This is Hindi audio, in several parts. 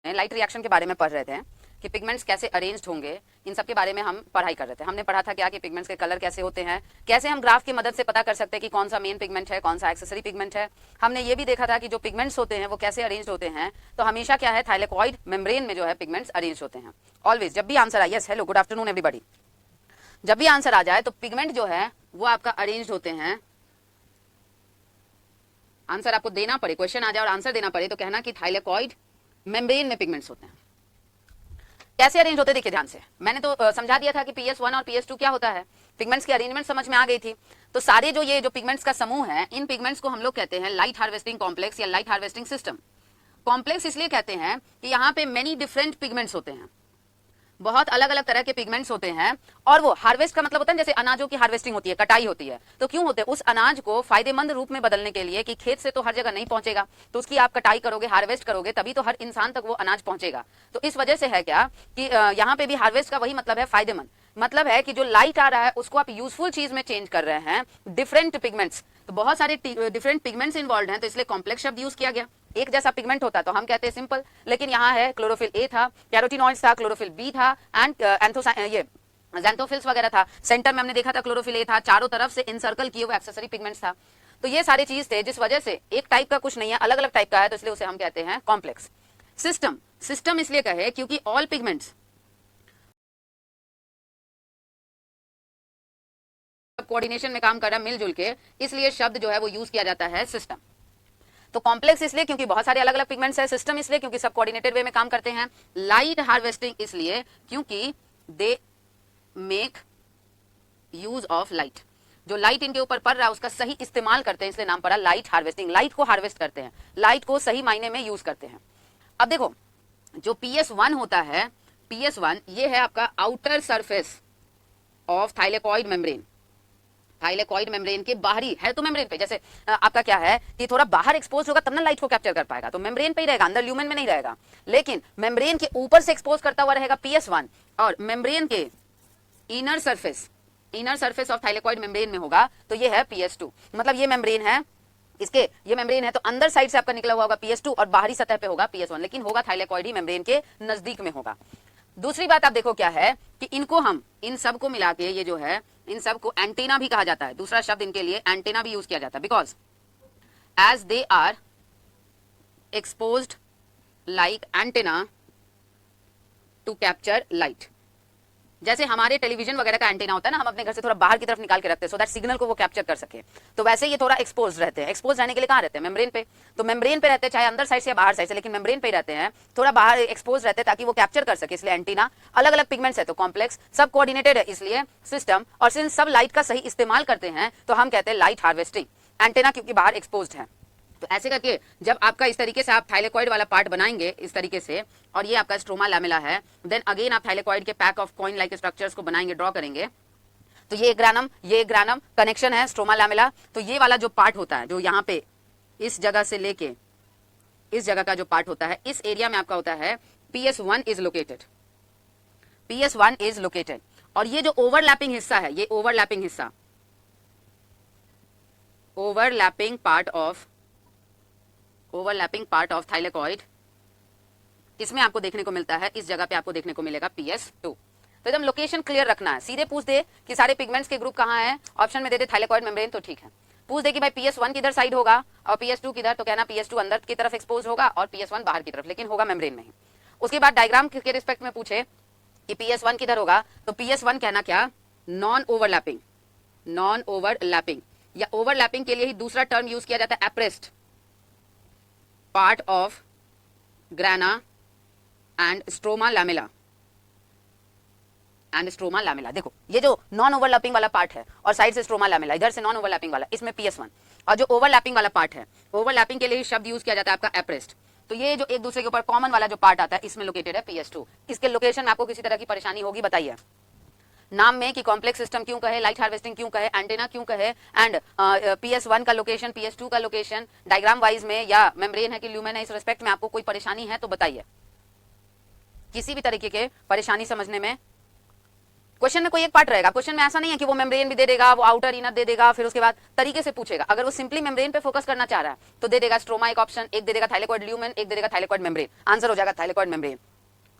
लाइट रिएक्शन के बारे में पढ़ रहे थे कि पिगमेंट्स कैसे अरेंज्ड होंगे, इन सब के बारे में हम पढ़ाई कर रहे थे। हमने पढ़ा था क्या कि पिगमेंट्स के कलर कैसे होते हैं, कैसे हम ग्राफ की मदद से पता कर सकते हैं कि कौन सा मेन पिगमेंट है, कौन सा एक्सेसरी पिगमेंट है। हमने ये भी देखा था कि जो पिगमेंट्स होते हैं वो कैसे अरेंज होते हैं। तो हमेशा क्या है, थाइलेकॉइड मेम्ब्रेन में जो है पिगमेंट्स अरेंज होते हैं। ऑलवेज जब भी आंसर आए, yes hello good afternoon everybody, जब भी आंसर आ जाए तो पिगमेंट जो है वो आपका अरेंज होते हैं। आंसर आपको देना पड़े, क्वेश्चन आ जाए और आंसर देना पड़े तो कहना कि थाइलेकॉइड मेम्ब्रेन में पिगमेंट्स होते हैं। कैसे अरेंज होते, देखिए ध्यान से, मैंने तो समझा दिया था कि PS1 और PS2 क्या होता है, पिगमेंट्स की अरेंजमेंट समझ में आ गई थी। तो सारे जो पिगमेंट्स का समूह है, इन पिगमेंट्स को हम लोग कहते हैं लाइट हार्वेस्टिंग कॉम्प्लेक्स या लाइट हार्वेस्टिंग सिस्टम। कॉम्प्लेक्स इसलिए कहते हैं कि यहाँ पे मेनी डिफरेंट पिगमेंट्स होते हैं, बहुत अलग अलग तरह के पिगमेंट्स होते हैं। और वो हार्वेस्ट का मतलब होता है जैसे अनाजों की हार्वेस्टिंग होती है, कटाई होती है, तो क्यों होते हैं, उस अनाज को फायदेमंद रूप में बदलने के लिए कि खेत से तो हर जगह नहीं पहुंचेगा, तो उसकी आप कटाई करोगे, हार्वेस्ट करोगे, तभी तो हर इंसान तक वो अनाज पहुंचेगा। तो इस वजह से है क्या कि यहाँ पे भी हार्वेस्ट का वही मतलब है, फायदेमंद मतलब है कि जो लाइट आ रहा है उसको आप यूजफुल चीज में चेंज कर रहे हैं, डिफरेंट पिगमेंट्स। तो बहुत सारे डिफरेंट पिगमेंट्स इन्वॉल्व हैं, तो इसलिए कॉम्प्लेक्स शब्द यूज किया गया। एक जैसा पिगमेंट होता तो हम कहते हैं सिंपल, लेकिन यहाँ है क्लोरोफिल ए था, कैरोटीनॉइड्स था, क्लोरोफिल बी था, एंड ये ज़ैंथोफिल्स वगैरह था। सेंटर में हमने देखा था क्लोरोफिल ए था, चारों तरफ से इनसर्कल किए हुए एक्सेसरी पिगमेंट्स था। तो ये सारे चीज थे, जिस वजह से एक टाइप का कुछ नहीं है, अलग अलग टाइप का है, तो इसलिए उसे हम कहते हैं कॉम्प्लेक्स सिस्टम। सिस्टम इसलिए कहे क्योंकि ऑल पिगमेंट्स कोऑर्डिनेशन में काम कर रहा है मिलजुल के, इसलिए शब्द जो है वो यूज किया जाता है सिस्टम। तो कॉम्प्लेक्स इसलिए क्योंकि बहुत सारे अलग अलग पिगमेंट्स है, सिस्टम इसलिए क्योंकि सब कोऑर्डिनेटेड वे में काम करते हैं, लाइट हार्वेस्टिंग इसलिए क्योंकि they make use of light, जो लाइट इनके ऊपर पड़ रहा है उसका सही इस्तेमाल करते हैं, इसलिए नाम पड़ा लाइट हार्वेस्टिंग। लाइट को हार्वेस्ट करते हैं, लाइट को सही मायने में यूज करते हैं। अब देखो जो PS1 होता है, PS1 ये है आपका outer surface of thylakoid membrane. Thylakoid membrane के बाहरी है, तो मेम्ब्रेन पे जैसे आपका क्या है कि थोड़ा बाहर एक्सपोज होगा तब ना लाइट को कैप्चर कर पाएगा, तो मेम्ब्रेन पे ही रहेगा, अंदर ल्यूमेन में नहीं रहेगा। लेकिन मेम्ब्रेन के ऊपर से एक्सपोज करता हुआ रहेगा PS1, और मेम्ब्रेन के inner surface of thylakoid membrane में होगा, तो ये है PS2। मतलब ये मेम्ब्रेन है, इसके ये मेम्ब्रेन है, तो अंदर साइड से आपका निकला हुआ होगा PS2 और बाहरी सतह पे होगा PS1, लेकिन होगा थाइलेकॉइड ही मेम्ब्रेन के नजदीक में होगा। दूसरी बात आप देखो क्या है कि इनको हम इन सब को मिला के, ये जो है इन सब को एंटीना भी कहा जाता है, दूसरा शब्द इनके लिए एंटीना भी यूज किया जाता है, because as they are exposed like antenna to capture light. जैसे हमारे टेलीविजन वगैरह का एंटीना होता है ना, हम अपने घर से थोड़ा बाहर की तरफ निकाल के रखते हैं सो दैट सिग्नल को वो कैप्चर कर सके, तो वैसे ये थोड़ा एक्सपोज रहते हैं। एक्सपोज रहने के लिए कहाँ रहते हैं, मेम्ब्रेन पे। तो मेम्ब्रेन पे रहते हैं, चाहे अंदर साइड से या बाहर साइड से, लेकिन मेम्ब्रेन पे ही रहते हैं, थोड़ा बाहर एक्सपोज रहते हैं ताकि वो कैप्चर कर सके, इसलिए एंटीना। अलग अलग पिगमेंट्स है तो कॉम्प्लेक्स, सब कोऑर्डिनेटेड है इसलिए सिस्टम, और सिंस सब लाइट का सही इस्तेमाल करते हैं तो हम कहते हैं लाइट हार्वेस्टिंग। एंटीना क्योंकि बाहर एक्सपोज्ड है, तो ऐसे करके जब आपका इस तरीके से आप थाइलेकॉइड वाला पार्ट बनाएंगे इस तरीके से, और ये आपका स्ट्रोमा लैमेला है, देन अगेन आप थाइलेकॉइड के pack of coin like structures को बनाएंगे, ड्रॉ करेंगे। तो ये ग्रानम कनेक्शन है स्ट्रोमा लैमेला। तो ये वाला जो पार्ट होता है, जो यहाँ पे इस जगह से लेके इस जगह का जो पार्ट होता है, इस एरिया में आपका होता है PS1 is located. PS1 is located, और ये जो ओवरलैपिंग हिस्सा है, ये ओवरलैपिंग हिस्सा, ओवरलैपिंग पार्ट ऑफ थाइलेकॉइड, इसमें आपको देखने को मिलता है, इस जगह पे आपको देखने को मिलेगा PS2। तो एकदम लोकेशन क्लियर रखना है। सीधे पूछ दे कि सारे पिगमेंट्स के ग्रुप कहाँ है, ऑप्शन में दे दे थाइलेकॉइड मेम्ब्रेन, तो ठीक है। पूछ दे कि भाई PS1 किधर साइड होगा और PS2 किधर, तो कहना PS2 अंदर की तरफ एक्सपोज होगा और PS1 बाहर की तरफ, लेकिन होगा मेम्ब्रेन में ही। उसके बाद डायग्राम के रिस्पेक्ट में पूछे कि PS1 किधर होगा, तो PS1 कहना क्या, नॉन ओवरलैपिंग, या ओवरलैपिंग के लिए ही दूसरा टर्म यूज किया जाता है, appressed part of ग्राना and stroma lamella. देखो ये जो नॉन ओवरलैपिंग वाला पार्ट है और साइड से स्ट्रोमा लैमेला, इधर से नॉन ओवरलैपिंग वाला, इसमें PS1, और जो ओवरलैपिंग वाला पार्ट है, ओवरलैपिंग के लिए शब्द यूज किया जाता है आपका एप्रेस्ड। तो ये जो एक दूसरे के ऊपर कॉमन वाला जो पार्ट आता है, इसमें लोकेटेड है PS2। इसके लोकेशन में आपको किसी तरह की परेशानी होगी, बताइए नाम में कि कॉम्प्लेक्स सिस्टम क्यों कहे, लाइट हार्वेस्टिंग क्यों कहे, एंटीना क्यों कहे, एंड PS1 का लोकेशन, PS2 का लोकेशन, डायग्राम वाइज में, या मेम्ब्रेन है कि ल्यूमेन है, इस रिस्पेक्ट में आपको कोई परेशानी है तो बताइए। किसी भी तरीके के परेशानी समझने में क्वेश्चन में कोई एक पार्ट रहेगा, क्वेश्चन में ऐसा नहीं है कि वो मेम्ब्रेन भी दे देगा, वो आउटर इनर दे देगा, फिर उसके बाद तरीके से पूछेगा। अगर वो सिंपली मेम्ब्रेन पे फोकस करना चाह रहा है तो दे देगा स्ट्रोमा एक ऑप्शन, एक दे देगा थाइलेकोइड ल्यूमेन, एक दे देगा थाइलेकोइड मेम्ब्रेन, आंसर हो जाएगा थाइलेकोइड मेम्ब्रेन।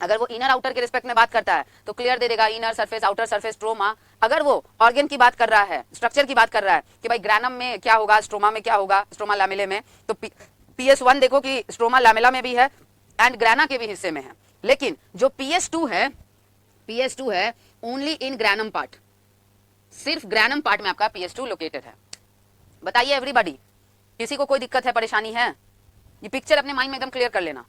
अगर वो इनर आउटर के रिस्पेक्ट में बात करता है तो क्लियर दे देगा inner surface outer surface stroma. अगर वो ऑर्गन की बात कर रहा है, स्ट्रक्चर की बात कर रहा है कि भाई ग्रैनम में क्या होगा, स्ट्रोमा में क्या होगा, स्ट्रोमा लैमेले में, तो PS1 देखो कि स्ट्रोमा लैमेला में भी है एंड ग्रैना के भी हिस्से में है। लेकिन जो PS2 है ओनली इन ग्रैनम पार्ट, सिर्फ ग्रैनम पार्ट में आपका PS2 लोकेटेड है। बताइए एवरीबॉडी, किसी को कोई दिक्कत है, परेशानी है? ये पिक्चर अपने माइंड में एकदम क्लियर कर लेना।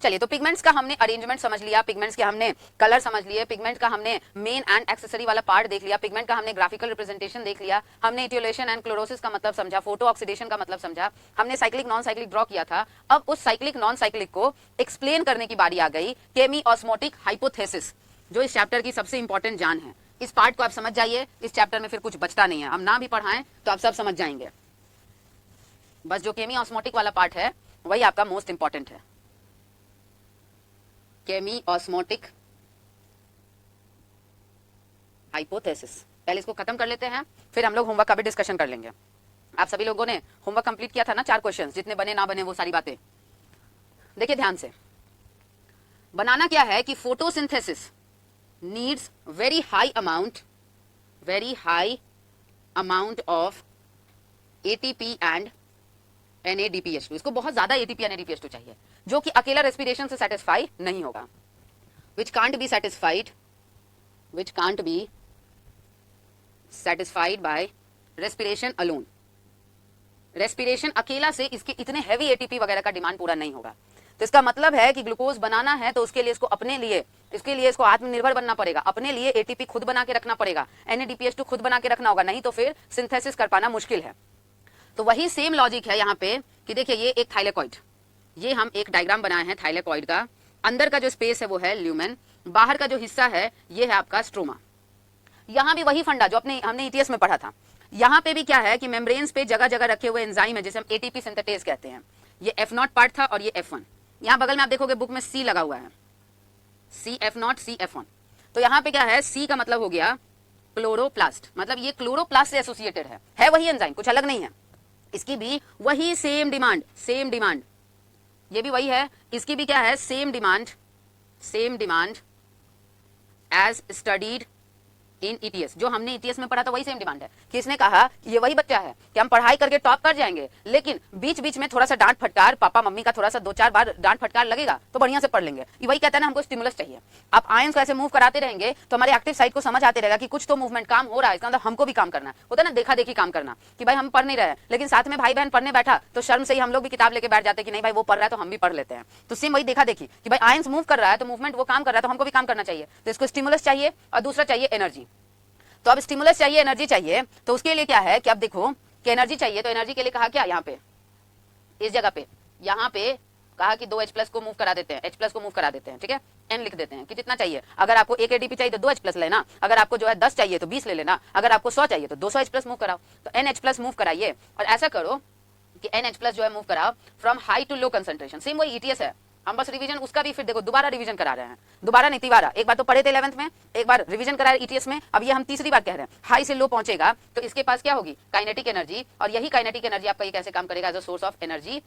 चलिए, तो पिगमेंट्स का हमने अरेंजमेंट समझ लिया, पिगमेंट्स के हमने कलर समझ लिए, पिगमेंट का हमने मेन एंड एक्सेसरी वाला पार्ट देख लिया, पिगमेंट का हमने ग्राफिकल रिप्रेजेंटेशन देख लिया, हमने इटियोलेशन एंड क्लोरोसिस का मतलब समझा, फोटो ऑक्सीडेशन का मतलब समझा, हमने साइक्लिक नॉन साइक्लिक ड्रॉ किया था। अब उस साइक्लिक नॉन साइक्लिक को एक्सप्लेन करने की बारी आ गई, केमी ऑस्मोटिक हाइपोथेसिस, जो इस चैप्टर की सबसे इंपॉर्टेंट जान है। इस पार्ट को आप समझ जाइए, इस चैप्टर में फिर कुछ बचता नहीं है, हम ना भी पढ़ाएं तो आप सब समझ जाएंगे। बस जो केमी ऑस्मोटिक वाला पार्ट है वही आपका मोस्ट इंपॉर्टेंट है, केमी ऑस्मोटिक हाइपोथेसिस। पहले इसको खत्म कर लेते हैं, फिर हम लोग होमवर्क का भी डिस्कशन कर लेंगे। आप सभी लोगों ने होमवर्क कंप्लीट किया था ना, 4 क्वेश्चंस, जितने बने ना बने वो सारी बातें देखिए ध्यान से। बनाना क्या है कि photosynthesis needs very high amount of ATP and NADPH2। इसको बहुत ज्यादा ATP NADPH2 चाहिए, जो कि अकेला रेस्पिरेशन से सेटिस्फाई नहीं होगा, which can't be satisfied by respiration alone। Respiration अकेला से इसके इतने हैवी ATP वगैरह का डिमांड पूरा नहीं होगा। तो इसका मतलब है कि ग्लूकोज बनाना है तो उसके लिए इसको आत्मनिर्भर बनना पड़ेगा, अपने लिए ATP खुद बना के रखना पड़ेगा, NADPH2 खुद बना के रखना होगा, नहीं तो फिर सिंथेसिस कर पाना मुश्किल है। तो वही सेम लॉजिक है यहाँ पे कि देखिए ये एक थाइलेकॉइड, ये हम एक डायग्राम बनाए हैं थाइलेकॉइड का, अंदर का जो स्पेस है वो है ल्यूमेन, बाहर का जो हिस्सा है ये है आपका स्ट्रोमा। यहाँ भी वही फंडा जो हमने ETS में पढ़ा था, यहाँ पे भी क्या है कि मेम्ब्रेन्स पे जगह जगह रखे हुए एंजाइम है जिसे हम ATP सिंथेटेज कहते हैं। ये F0 पार्ट था और ये F1। यहाँ बगल में आप देखोगे बुक में C लगा हुआ है, CF0 CF1। तो यहाँ पे क्या है, C का मतलब हो गया क्लोरोप्लास्ट, मतलब ये क्लोरोप्लास्ट से एसोसिएटेड है वही एंजाइम, कुछ अलग नहीं है। इसकी भी वही सेम डिमांड, ये भी वही है, इसकी भी क्या है, same demand as studied in ETS। जो हमने ETS में पढ़ा था वही सेम डिमांड है। किसने कहा कि ये वही बच्चा है कि हम पढ़ाई करके टॉप कर जाएंगे, लेकिन बीच बीच में थोड़ा सा डांट फटकार, पापा मम्मी का थोड़ा सा 2-4 बार डांट फटकार लगेगा तो बढ़िया से पढ़ लेंगे। ये वही कहता है ना, हमको स्टिमुलस चाहिए। आप आयंस को ऐसे मूव कराते रहेंगे तो हमारे एक्टिव साइड को समझ आते रहेगा कि कुछ तो मूवमेंट काम हो रहा है, इसका मतलब हमको भी काम करना है। होता है ना देखा देखी काम करना, कि भाई हम पढ़ नहीं रहे लेकिन साथ में भाई बहन पढ़ने बैठा तो शर्म से ही हम लोग भी किताब लेके बैठ जाते कि नहीं भाई वो पढ़ रहा है तो हम भी पढ़ लेते हैं। तो सेम वही देखा देखी कि भाई आयंस मूव कर रहा है तो मूवमेंट वो काम कर रहा है तो हमको भी काम करना चाहिए। तो इसको स्टिमुलस चाहिए और दूसरा चाहिए एनर्जी। तो अब स्टिमुलस चाहिए, एनर्जी चाहिए, तो उसके लिए क्या है कि अब देखो कि एनर्जी चाहिए, तो एनर्जी के लिए कहा क्या, यहाँ पे इस जगह पे यहाँ पे कहा कि 2H+ को मूव करा देते हैं, H+ को मूव करा देते हैं, ठीक है, N लिख देते हैं कि जितना चाहिए। अगर आपको 1 ATP चाहिए तो 2H+ लेना, अगर आपको जो है 10 चाहिए तो 20 ले लेना, अगर आपको 100 चाहिए तो 200H+ मूव कराओ। तो NH+ मूव कराइए और ऐसा करो कि NH+ जो है मूव कराओ from high to low concentration. Same वही ETS है, हम बस रिवीजन उसका भी फिर देखो दोबारा रिवीजन करा रहे हैं, दोबारा नहीं तिबारा, एक बार तो पढ़े थे 11th में, एक बार रिवीजन करा रहे ETS में, अब ये हम तीसरी बार कह रहे हैं। हाई से लो पहुंचेगा तो इसके पास क्या होगी, काइनेटिक एनर्जी, और यही काइनेटिक एनर्जी आपका ये कैसे काम करेगा, as a source of energy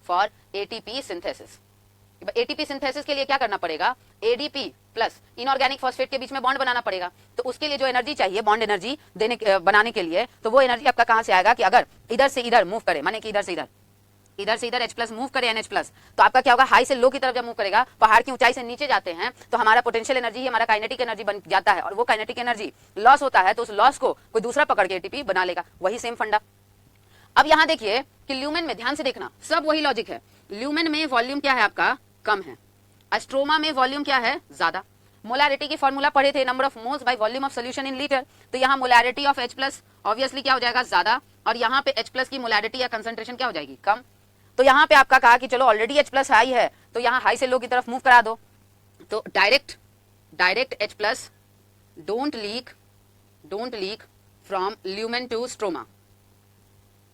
for ATP synthesis. ATP synthesis के लिए क्या करना पड़ेगा, ADP प्लस इनऑर्गेनिक फॉस्फेट के बीच में बॉन्ड बनाना पड़ेगा। तो उसके लिए जो एनर्जी चाहिए बॉन्ड एनर्जी बनाने के लिए, तो वो एनर्जी आपका कहां से आएगा कि अगर इधर से इधर मूव करे, माने कि इधर से इधर H+ मूव करे NH+, तो आपका क्या होगा, हाई से लो की तरफ जब मूव करेगा, पहाड़ की ऊंचाई से नीचे जाते हैं तो हमारा पोटेंशियल एनर्जी ही हमारा काइनेटिक एनर्जी बन जाता है, और वो काइनेटिक एनर्जी लॉस होता है तो उस लॉस को कोई दूसरा पकड़ के ATP बना लेगा, वही सेम फंडा। अब यहां देखिए कि ल्यूमेन में ध्यान से देखना, सब वही लॉजिक है। ल्यूमेन में वॉल्यूम क्या है आपका, कम है, स्ट्रोमा में वॉल्यूम क्या है, ज्यादा। मोलैरिटी की फॉर्मूला पढ़े थे, number of moles by volume of solution in litre, तो यहाँ मोलैरिटी ऑफ H+ ऑब्वियसली क्या हो जाएगा, ज्यादा, और यहाँ पे H+ की मोलैरिटी या कंसंट्रेशन क्या हो जाएगी, कम। तो यहाँ पे आपका कहा कि चलो ऑलरेडी H+ हाई है तो यहाँ हाई से लो की तरफ मूव करा दो, तो direct H+ don't leak from lumen to stroma,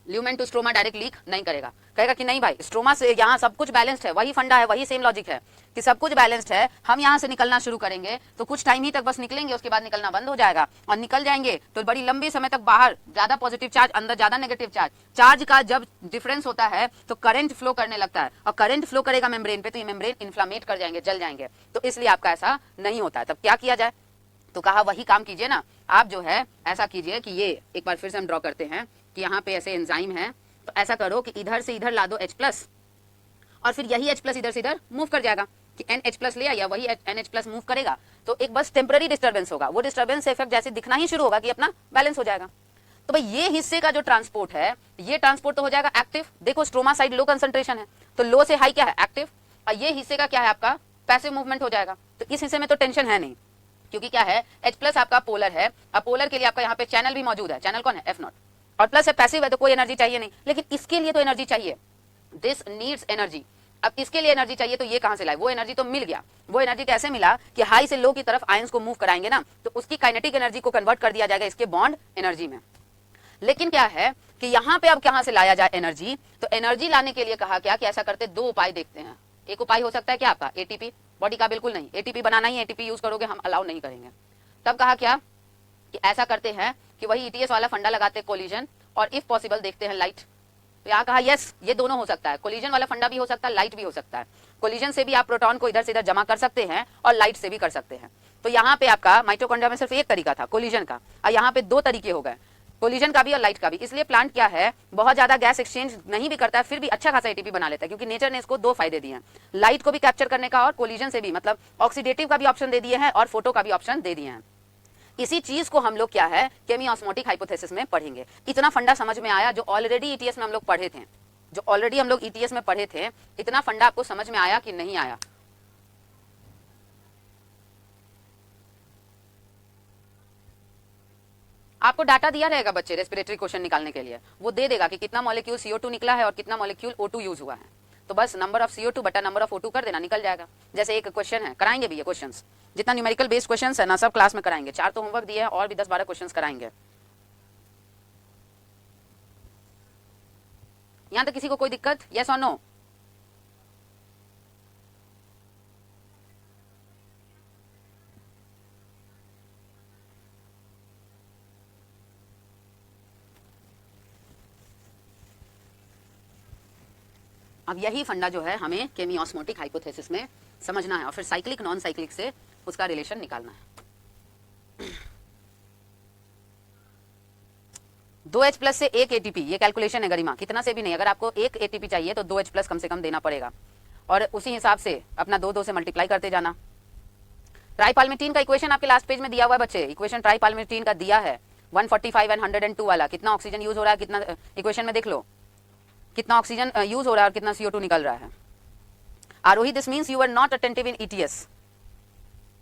lumen to stroma direct leak नहीं करेगा, कहेगा कि नहीं भाई स्ट्रोमा से यहाँ सब कुछ बैलेंस्ड है, वही फंडा है, वही सेम लॉजिक है कि सब कुछ बैलेंस्ड है, हम यहाँ से निकलना शुरू करेंगे तो कुछ टाइम ही तक बस निकलेंगे, उसके बाद निकलना बंद हो जाएगा, और निकल जाएंगे तो बड़ी लंबी समय तक बाहर ज्यादा पॉजिटिव चार्ज, अंदर ज्यादा नेगेटिव चार्ज, चार्ज का जब डिफरेंस होता है तो करंट फ्लो करने लगता है, और करंट फ्लो करेगा मेम्ब्रेन पे तो ये मेम्ब्रेन इन्फ्लामेट कर जाएंगे, जल जाएंगे, तो इसलिए आपका ऐसा नहीं होता है। तब क्या किया जाए, तो कहा वही काम कीजिए ना, आप जो है ऐसा कीजिए कि ये एक बार फिर से हम ड्रॉ करते हैं कि यहाँ पे ऐसे एंजाइम है, तो ऐसा करो कि इधर से इधर ला दो H+, और फिर यही H+ इधर से इधर मूव कर जाएगा कि NH+ ले आया, वही NH+ मूव करेगा, तो एक बस टेम्पररी डिस्टर्बेंस होगा, वो डिस्टर्बेंस इफेक्ट जैसे दिखना ही शुरू होगा कि अपना बैलेंस हो जाएगा। तो भाई ये हिस्से का जो ट्रांसपोर्ट है, ये ट्रांसपोर्ट तो हो जाएगा एक्टिव, देखो स्ट्रोमा साइड लो कंसंट्रेशन है, तो लो से हाई क्या है, एक्टिव, और ये हिस्से का क्या है आपका पैसिव मूवमेंट हो जाएगा, तो इस हिस्से में तो टेंशन है नहीं, क्योंकि क्या है H+ आपका पोलर है, अब पोलर के लिए आपका यहाँ पे चैनल भी मौजूद है, चैनल कौन है F0, और प्लस है पैसिव है तो कोई एनर्जी चाहिए नहीं, लेकिन इसके लिए तो एनर्जी चाहिए, दिस नीड्स एनर्जी, अब इसके लिए एनर्जी चाहिए, तो ये कहां से लाए, वो एनर्जी तो मिल गया, वो एनर्जी कैसे मिला कि हाई से लो की तरफ आयंस को मूव कराएंगे ना, तो उसकी काइनेटिक एनर्जी को कन्वर्ट कर दिया जाएगा इसके बॉन्ड एनर्जी में। लेकिन क्या है कि यहाँ पे अब कहां से लाया जाए एनर्जी, तो एनर्जी लाने के लिए कहा क्या कि ऐसा करते दो उपाय देखते हैं, एक उपाय हो सकता है क्या आपका एटीपी, बॉडी का बिल्कुल नहीं, एटीपी बनाना ही, एटीपी यूज करोगे हम अलाउ नहीं करेंगे, तब कहा क्या कि ऐसा करते हैं कि वही ईटीएस वाला फंडा लगाते हैं कोलिजन, और इफ पॉसिबल देखते हैं लाइट, तो यहाँ कहा यस ये दोनों हो सकता है, कोलिजन वाला फंडा भी हो सकता है, लाइट भी हो सकता है, कोलिजन से भी आप प्रोटॉन को इधर से इधर जमा कर सकते हैं और लाइट से भी कर सकते हैं। तो यहाँ पे आपका माइटोकॉन्ड्रिया में सिर्फ एक तरीका था कोलिजन का, और यहाँ पे दो तरीके हो गए, कोलिजन का भी और लाइट का भी, इसलिए प्लांट क्या है बहुत ज्यादा गैस एक्सचेंज नहीं भी करता है, फिर भी अच्छा खासा एटीपी बना लेता है, क्योंकि नेचर ने इसको दो फायदे दिए हैं, लाइट को भी कैप्चर करने का और कोलिजन से भी, मतलब ऑक्सीडेटिव का भी ऑप्शन दे दिए हैं और फोटो का भी ऑप्शन दे दिए हैं। इसी चीज को हम लोग क्या है केमी ऑस्मोटिक हाइपोथेसिस में पढ़ेंगे। इतना फंडा समझ में आया जो ऑलरेडी ईटीएस में हम लोग पढ़े थे, जो ऑलरेडी हम लोग ईटीएस में पढ़े थे, इतना फंडा आपको समझ में आया कि नहीं आया? आपको डाटा दिया रहेगा बच्चे रेस्पिरेटरी क्वेश्चन निकालने के लिए, वो दे देगा कि कितना मॉलिक्यूल CO2 निकला है और कितना मॉलिक्यूल O2 यूज हुआ है, तो बस नंबर ऑफ CO2 बटा नंबर ऑफ O2 कर देना, निकल जाएगा। जैसे एक क्वेश्चन है, कराएंगे भी ये क्वेश्चंस, जितना न्यूमेरिकल बेस्ड क्वेश्चंस है ना सब क्लास में कराएंगे, 4 तो होमवर्क दिए हैं और भी 10-12 क्वेश्चंस कराएंगे। यहां तक किसी को कोई दिक्कत, यस और नो? अब यही फंडा जो है हमें केमी ऑस्मोटिक हाइपोथेसिस में समझना है और फिर साइक्लिक नॉन साइक्लिक से उसका रिलेशन निकालना है। 2H+ से एक एटीपी, ये कैलकुलेशन है गरिमा, कितना से भी नहीं, अगर आपको एक एटीपी चाहिए तो 2H+ कम से कम देना पड़ेगा, और उसी हिसाब से अपना 2 से मल्टीप्लाई करते जाना। ट्राइपाल्मिटीन का इक्वेशन आपके लास्ट पेज में दिया हुआ है बच्चे, इक्वेशन ट्राइपाल्मिटीन का दिया है 145 एंड 102 वाला, कितना ऑक्सीजन यूज हो रहा है, कितना इक्वेशन में देख लो, कितना ऑक्सीजन यूज हो रहा है और कितना CO2 निकल रहा है। Arohi, this means you are not attentive in ETS,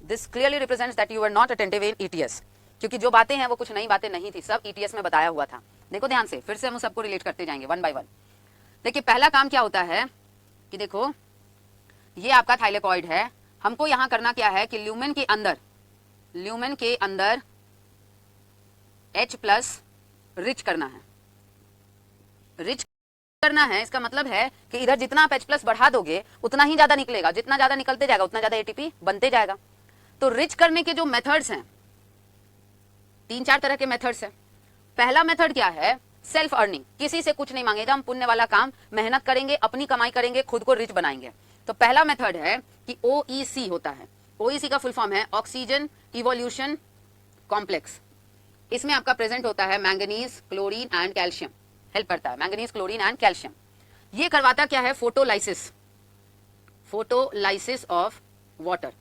this clearly represents that you are not attentive in ETS, क्योंकि जो बातें हैं वो कुछ नई बातें नहीं थी, सब ETS में बताया हुआ था। देखो ध्यान से, फिर से हम सबको रिलेट करते जाएंगे वन बाय वन। देखिए पहला काम क्या होता है कि देखो ये आपका थाइलेकॉइड है, हमको यहां करना क्या है कि ल्यूमेन के अंदर H+ रिच करना है, रिच करना है, इसका मतलब है कि इधर जितना आप H+ बढ़ा दोगे उतना ही ज्यादा निकलेगा, जितना ज्यादा निकलते जाएगा उतना ज्यादा एटीपी बनते जाएगा। तो रिच करने के जो मेथड्स हैं 3-4 तरह के मेथड्स हैं। पहला मेथड क्या है, सेल्फ अर्निंग, किसी से कुछ नहीं मांगेगा, हम पुण्य वाला काम, मेहनत करेंगे, अपनी कमाई करेंगे, खुद को रिच बनाएंगे। तो पहला मेथड है कि OEC होता है, OEC का फुल फॉर्म है ऑक्सीजन इवोल्यूशन कॉम्प्लेक्स, इसमें आपका प्रेजेंट होता है manganese, chlorine and calcium, help करता है मैंगनीज, क्लोरीन एंड कैल्शियम। ये करवाता क्या है, फोटोलाइसिस ऑफ वाटर,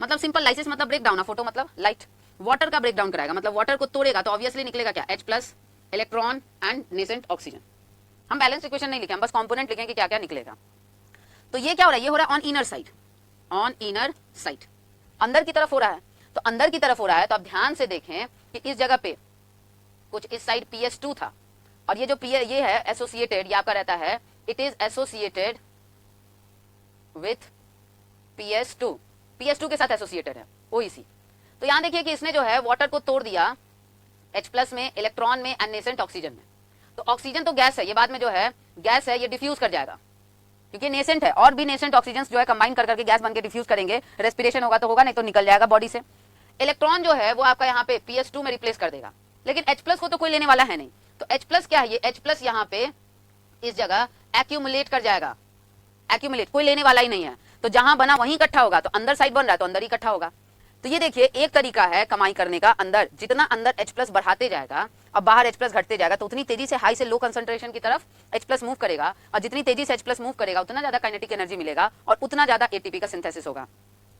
मतलब सिंपल लाइसिस मतलब ब्रेक डाउन, फोटो मतलब लाइट, वाटर का ब्रेक डाउन कराएगा, मतलब वाटर को तोड़ेगा तो ऑब्वियसली निकलेगा क्या, H+, electron and nascent oxygen. हम बैलेंस इक्वेशन नहीं लिखे, हम बस कंपोनेंट लिखें कि क्या क्या निकलेगा। तो ये क्या हो रहा है, ये हो रहा है ऑन इनर साइड, अंदर की तरफ हो रहा है, तो अंदर की तरफ हो रहा है, तो आप ध्यान से देखें कि इस जगह पे कुछ इस साइड PS2 था, और ये जो ये है एसोसिएटेड, ये आपका रहता है, it is associated with PS2 के साथ एसोसिएटेड है OEC। तो यहां देखिए कि इसने जो है वाटर को तोड़ दिया H+ में, इलेक्ट्रॉन में एंड नेसेंट ऑक्सीजन में, तो ऑक्सीजन तो गैस है, ये बाद में जो है गैस है, ये डिफ्यूज कर जाएगा क्योंकि नेसेंट है, और भी नेसेंट ऑक्सीजन जो है कंबाइन कर करके गैस बन के डिफ्यूज करेंगे, रेस्पिरेशन होगा तो होगा, नहीं तो निकल जाएगा बॉडी से। इलेक्ट्रॉन जो है वो आपका यहाँ पे PS2 में रिप्लेस कर देगा, लेकिन H+ को तो कोई लेने वाला है नहीं, तो H+ क्या है, ये H+ यहाँ पे इस जगह एक्यूमुलेट कर जाएगा, एक्यूमुलेट कोई लेने वाला ही नहीं है, तो जहां बना वहीं इकट्ठा होगा, तो अंदर साइड बन रहा है तो अंदर ही इकट्ठा होगा। तो ये देखिए एक तरीका है कमाई करने का, अंदर जितना अंदर H+ बढ़ाते जाएगा और बाहर H+ घटते जाएगा, तो उतनी तेजी से हाई से लो कंसंट्रेशन की तरफ H+ मूव करेगा, और जितनी तेजी से H+ मूव करेगा उतना ज्यादा काइनेटिक एनर्जी मिलेगा और उतना ज्यादा एटीपी का सिंथेसिस होगा।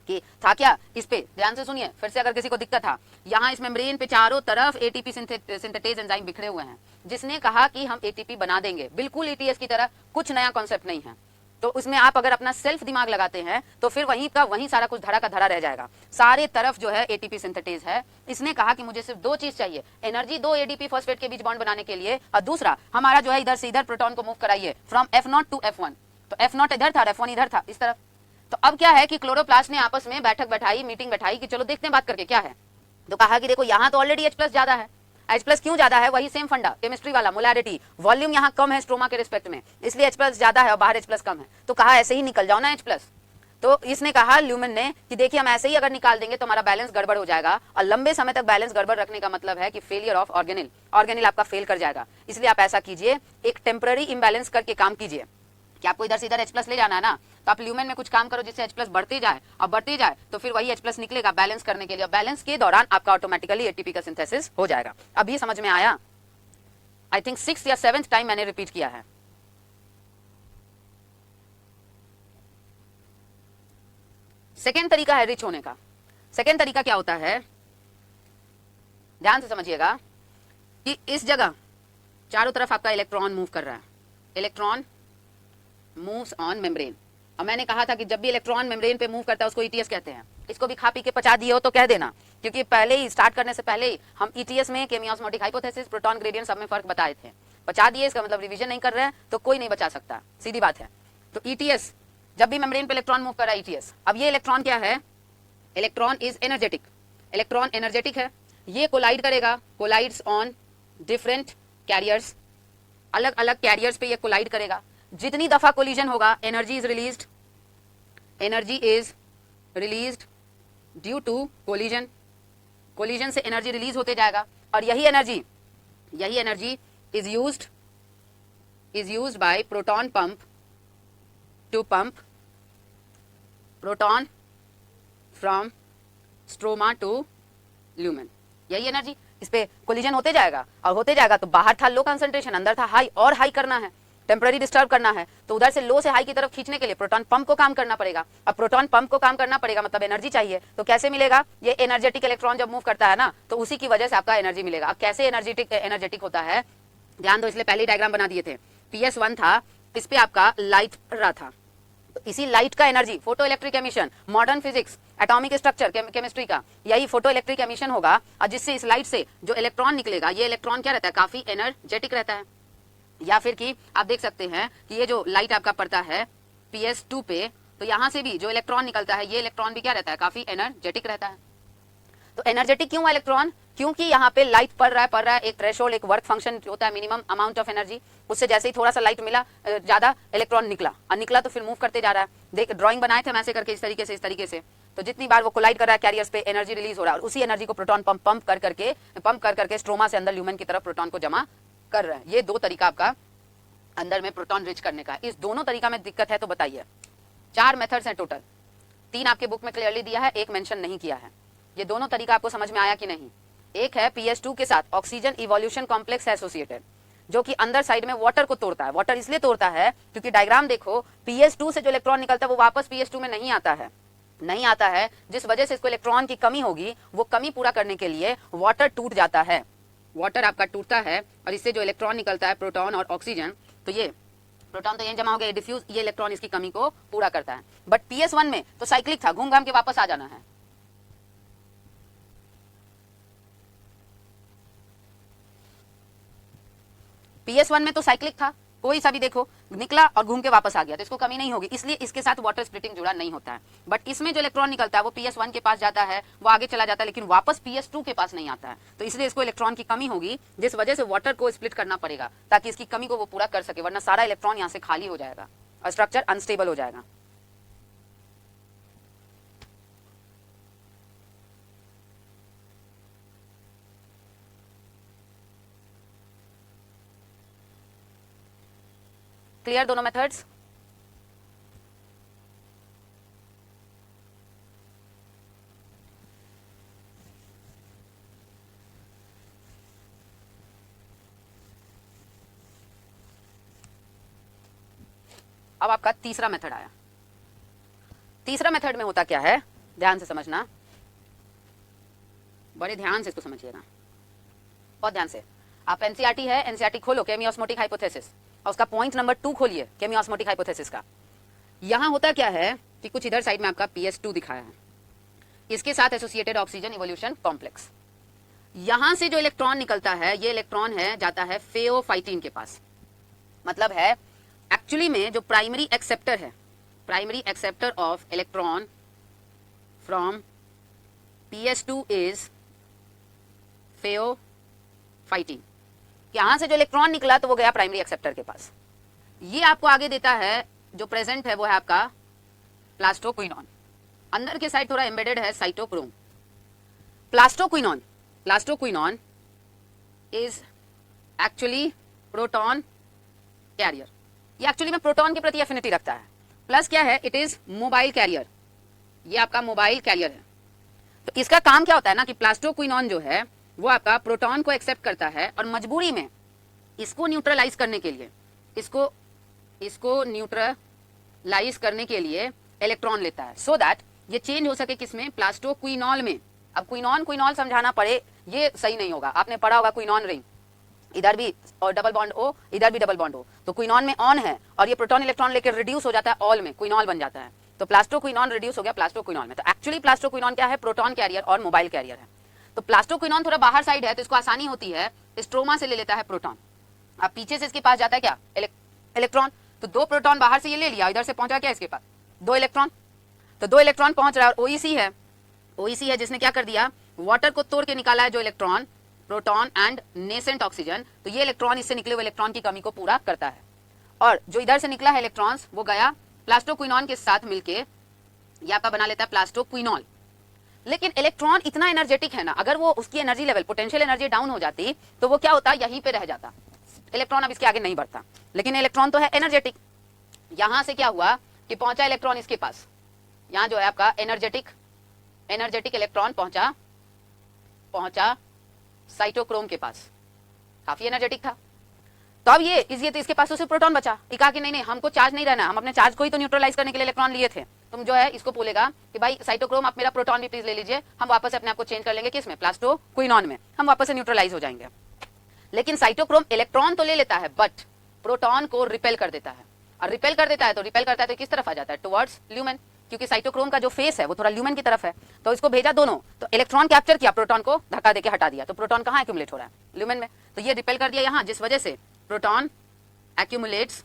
कि था क्या, इस पे ध्यान से सुनिए फिर से, अगर किसी को दिक्कत था, यहाँ इस मेम्ब्रेन पे चारों तरफ एटीपी सिंथेटेज एंजाइम बिखरे हुए हैं, जिसने कहा कि हम एटीपी बना देंगे, बिल्कुल ETS की तरह, कुछ नया कॉन्सेप्ट नहीं है। तो उसमें आप अगर अपना सेल्फ दिमाग लगाते हैं तो फिर वहीं का वहीं सारा कुछ धरा का धरा रह जाएगा, सारे तरफ जो है एटीपी सिंथेटेज है। इसने कहा कि मुझे सिर्फ 2 चीज चाहिए, एनर्जी 2 ADP फॉस्फेट के बीच बॉन्ड बनाने के लिए, और दूसरा हमारा जो है इधर से इधर प्रोटॉन को मूव कराइए फ्रॉम F0 टू F1, तो F0 इधर था, F1 इधर था, इस तरफ। तो अब क्या है कि क्लोरोप्लास्ट ने आपस में बैठक बैठाई, मीटिंग बैठाई कि चलो देखते हैं बात करके क्या है, तो कहा कि देखो यहाँ तो ऑलरेडी H+ ज्यादा है, H+ क्यों ज्यादा है, वही सेम फंडा केमिस्ट्री वाला, मोलैरिटी, वॉल्यूम यहाँ कम है स्ट्रोमा के रिस्पेक्ट में, इसलिए H+ ज्यादा है और बाहर H+ कम है, तो कहा ऐसे ही निकल जाओ ना H+। तो इसने कहा ल्यूमन ने कि देखिए हम ऐसे ही अगर निकाल देंगे तो हमारा बैलेंस गड़बड़ हो जाएगा, और लंबे समय तक बैलेंस गड़बड़ रखने का मतलब है कि फेलियर ऑफ ऑर्गेनिल, ऑर्गेनिल आपका फेल कर जाएगा। इसलिए आप ऐसा कीजिए, एक टेम्पररी इम्बैलेंस करके काम कीजिए कि आपको इधर से इधर H+ ले जाना है ना, तो आप ल्यूमेन में कुछ काम करो जिससे H+ बढ़ते जाए, और बढ़ते जाए तो फिर वही H+ निकलेगा बैलेंस करने के लिए, और बैलेंस के दौरान आपका ऑटोमेटिकली एटीपी का सिंथेसिस हो जाएगा। अब ये समझ में आया? आई थिंक 6th या 7th टाइम मैंने रिपीट किया है। सेकेंड तरीका है रिच होने का। सेकेंड तरीका क्या होता है, ध्यान से समझिएगा कि इस जगह चारों तरफ आपका इलेक्ट्रॉन मूव कर रहा है, इलेक्ट्रॉन मूव्स ऑन मेम्ब्रेन, और मैंने कहा था कि जब भी इलेक्ट्रॉन मेम्ब्रेन पे मूव करता है उसको ETS कहते हैं। इसको भी खा पी के पचा दिए हो तो कह देना, क्योंकि पहले ही स्टार्ट करने से पहले ही हम ETS में केमियोस्मोटिक हाइपोथेसिस, प्रोटॉन ग्रेडियंट सब में फर्क बताए थे। पचा दिए इसका मतलब रिवीजन नहीं कर रहे हैं तो कोई नहीं बचा सकता, सीधी बात है। तो ETS जब भी मेम्ब्रेन पे इलेक्ट्रॉन मूव कर रहा है ETS। अब ये इलेक्ट्रॉन क्या है, electron is energetic, electron energetic है, ये कोलाइड करेगा, कोलाइड्स ऑन डिफरेंट कैरियर्स, अलग अलग कैरियर्स पे ये कोलाइड करेगा। जितनी दफा कोलिजन होगा energy is released, energy is released due to collision, collision से एनर्जी रिलीज होते जाएगा, और यही energy is used by proton pump to pump proton from stroma to lumen. यही एनर्जी, इस पे कोलिजन होते जाएगा और होते जाएगा, तो बाहर था लो कंसंट्रेशन, अंदर था हाई, और हाई करना है, टेम्पररी डिस्टर्ब करना है, तो उधर से लो से हाई की तरफ खींचने के लिए प्रोटॉन पंप को काम करना पड़ेगा। अब प्रोटॉन पंप को काम करना पड़ेगा मतलब एनर्जी चाहिए, तो कैसे मिलेगा, ये एनर्जेटिक इलेक्ट्रॉन जब मूव करता है ना तो उसी की वजह से आपका एनर्जी मिलेगा। अब कैसे एनर्जेटिक होता है ध्यान दो, इसलिए पहले डायग्राम बना दिए थे। PS1 था, इस पे आपका लाइट पड़ रहा था, तो इसी लाइट का energy, photo electric emission, modern physics, atomic structure chemistry का यही फोटो इलेक्ट्रिक एमिशन होगा, और जिससे इस लाइट से जो इलेक्ट्रॉन निकलेगा, ये इलेक्ट्रॉन क्या रहता है, काफी एनर्जेटिक रहता है। या फिर कि आप देख सकते हैं कि ये जो लाइट आपका पड़ता है PS2 पे, तो यहाँ से भी जो इलेक्ट्रॉन निकलता है, ये इलेक्ट्रॉन भी क्या रहता है, काफी एनर्जेटिक रहता है। तो एनर्जेटिक क्यों है इलेक्ट्रॉन, क्योंकि यहाँ पे लाइट पड़ रहा है, एक थ्रेशोल्ड, एक वर्क फंक्शन होता है, मिनिमम अमाउंट ऑफ एनर्जी, उससे जैसे ही थोड़ा सा लाइट मिला ज्यादा इलेक्ट्रॉन निकला, और निकला तो फिर मूव करते जा रहा है। देख ड्राइंग बनाए थे ऐसे करके, इस तरीके से, तो जितनी बार वो कोलाइड कर रहा है कैरियर्स पे एनर्जी रिलीज हो रहा है, और उसी एनर्जी को प्रोटॉन पंप कर करके स्ट्रोमा से अंदर ल्यूमेन की तरफ प्रोटॉन को जमा कर रहे हैं। ये 2 तरीका आपका अंदर में प्रोटॉन रिच करने का। इस दोनों तरीका में दिक्कत है तो बताइए। 4 मेथड्स हैं टोटल, 3 आपके बुक में क्लियरली दिया है, 1 मेंशन नहीं किया है। ये दोनों तरीका आपको समझ में आया कि नहीं? एक है PS2 के साथ ऑक्सीजन इवोल्यूशन कॉम्प्लेक्स एसोसिएटेड, जो कि अंदर साइड में वाटर को तोड़ता है। वाटर इसलिए तोड़ता है क्योंकि डायग्राम देखो, PS2 से जो इलेक्ट्रॉन निकलता है वो वापस PS2 में नहीं आता है, जिस वजह से इसको इलेक्ट्रॉन की कमी होगी, वो कमी पूरा करने के लिए वाटर टूट जाता है, वाटर आपका टूटता है, और इससे जो इलेक्ट्रॉन निकलता है प्रोटॉन और ऑक्सीजन, तो ये प्रोटॉन तो ये जमा हो गया, डिफ्यूज, ये इलेक्ट्रॉन इसकी कमी को पूरा करता है। बट PS1 में तो साइक्लिक था, घूम घाम के वापस आ जाना है। PS1 में तो साइक्लिक था, कोई सा भी देखो निकला और घूम के वापस आ गया तो इसको कमी नहीं होगी, इसलिए इसके साथ वाटर स्प्लिटिंग जुड़ा नहीं होता है। बट इसमें जो इलेक्ट्रॉन निकलता है वो PS1 के पास जाता है, वो आगे चला जाता है, लेकिन वापस PS2 के पास नहीं आता है, तो इसलिए इसको इलेक्ट्रॉन की कमी होगी, जिस वजह से वाटर को स्प्लिट करना पड़ेगा ताकि इसकी कमी को वो पूरा कर सके, वरना सारा इलेक्ट्रॉन यहाँ से खाली हो जाएगा और स्ट्रक्चर अनस्टेबल हो जाएगा। क्लियर दोनों मेथड्स? अब आपका तीसरा मेथड आया। तीसरा मेथड में होता क्या है, ध्यान से समझना, बड़े ध्यान से इसको समझिएगा, बहुत ध्यान से। आप एनसीईआरटी है, एनसीईआरटी खोलो, केमी-ऑस्मोटिक हाइपोथेसिस, और उसका पॉइंट नंबर 2 खोलिए केमी-ऑस्मोटिक हाइपोथेसिस का। यहां होता क्या है कि कुछ इधर साइड में आपका PS2 दिखाया है, इसके साथ एसोसिएटेड ऑक्सीजन इवोल्यूशन कॉम्प्लेक्स। यहां से जो इलेक्ट्रॉन निकलता है, ये इलेक्ट्रॉन है जाता है फेओफाइटिन के पास। मतलब है एक्चुअली में जो प्राइमरी एक्सेप्टर है, primary acceptor of electron from PS2 is pheophytin. यहां से जो इलेक्ट्रॉन निकला तो वो गया प्राइमरी एक्सेप्टर के पास। ये आपको आगे देता है, जो प्रेजेंट है वो है आपका प्लास्टोक्विनॉन, अंदर के साइड थोड़ा एम्बेडेड है cytochrome. Plastoquinone, plastoquinone is actually proton carrier. ये एक्चुअली में प्रोटॉन के प्रति एफिनिटी रखता है, प्लस क्या है, इट इज मोबाइल कैरियर, ये आपका मोबाइल कैरियर है। तो इसका काम क्या होता है ना कि प्लास्टोक्विनॉन जो है वो आपका प्रोटॉन को एक्सेप्ट करता है और मजबूरी में इसको न्यूट्रलाइज करने के लिए, इसको न्यूट्रलाइज करने के लिए इलेक्ट्रॉन लेता है, सो दैट ये चेंज हो सके किसमें, प्लास्टोक्विनॉल में। अब क्विनॉल समझाना पड़े ये सही नहीं होगा, आपने पढ़ा होगा क्विनॉन रिंग, इधर भी और डबल बॉन्ड ओ, इधर भी डबल बॉन्ड ओ, तो क्विनॉन में ऑन है और ये प्रोटॉन इलेक्ट्रॉन लेकर रिड्यूस हो जाता है ऑल में, क्विनॉल बन जाता है, तो प्लास्टोक्विनॉन रिड्यूस हो गया प्लास्टोक्विनॉल में। तो एक्चुअली प्लास्टोक्विनॉन क्या है, प्रोटॉन कैरियर और मोबाइल कैरियर है। तो प्लास्टोक्विनॉन थोड़ा बाहर साइड है तो इसको आसानी होती है, स्ट्रोमा से ले लेता है प्रोटॉन, अब पीछे से इसके पास जाता है क्या, इलेक्ट्रॉन, तो 2 प्रोटॉन बाहर से ये ले लिया, इधर से पहुंचा क्या इसके पास 2 इलेक्ट्रॉन, तो 2 इलेक्ट्रॉन पहुंच रहा है और ओईसी है जिसने क्या कर दिया, वाटर को तोड़ के निकाला है जो electron, proton and nascent oxygen, तो ये इलेक्ट्रॉन इससे निकले हुए इलेक्ट्रॉन की कमी को पूरा करता है। और जो इधर से निकला है इलेक्ट्रॉन्स वो गया प्लास्टोक्विनॉन के साथ मिलके ये आपका बना लेता है प्लास्टोक्विनॉल। लेकिन इलेक्ट्रॉन इतना एनर्जेटिक है ना, अगर वो उसकी energy level, potential energy down हो जाती तो वो क्या होता, यहीं पे रह जाता, इलेक्ट्रॉन अब इसके आगे नहीं बढ़ता। लेकिन इलेक्ट्रॉन तो है एनर्जेटिक, यहां से क्या हुआ कि पहुंचा इलेक्ट्रॉन इसके पास, यहां जो है आपका एनर्जेटिक इलेक्ट्रॉन पहुंचा साइटोक्रोम के पास, काफी एनर्जेटिक था। तो अब ये तो इसके पास तो सिर्फ प्रोटॉन बचा, ये कहा कि नहीं हमको चार्ज नहीं रहना, हम अपने चार्ज को ही तो न्यूट्रलाइज करने के लिए इलेक्ट्रॉन लिए थे। तुम जो है इसको बोलेगा कि भाई साइटोक्रोम आप मेरा प्रोटॉन भी प्लीज ले लीजिए, हम वापस अपने आप को चेंज कर लेंगे किसमें, प्लास्टोक्विनॉन में, हम वापस से न्यूट्रलाइज हो जाएंगे। लेकिन साइटोक्रोम इलेक्ट्रॉन तो ले लेता है बट प्रोटॉन को रिपेल कर देता है, और रिपेल करता है तो किस तरफ आ जाता है, टुवर्ड्स ल्यूमेन, क्योंकि साइटोक्रोम का जो फेस है वो थोड़ा ल्यूमेन की तरफ है, तो इसको भेजा दोनों, तो इलेक्ट्रॉन कैप्चर किया, प्रोटॉन को धक्का देके हटा दिया, तो प्रोटॉन कहाँ एक्यूमुलेट हो रहा है, ल्यूमेन में, तो ये रिपेल कर दिया यहाँ, जिस वजह से प्रोटॉन एक्यूमुलेट्स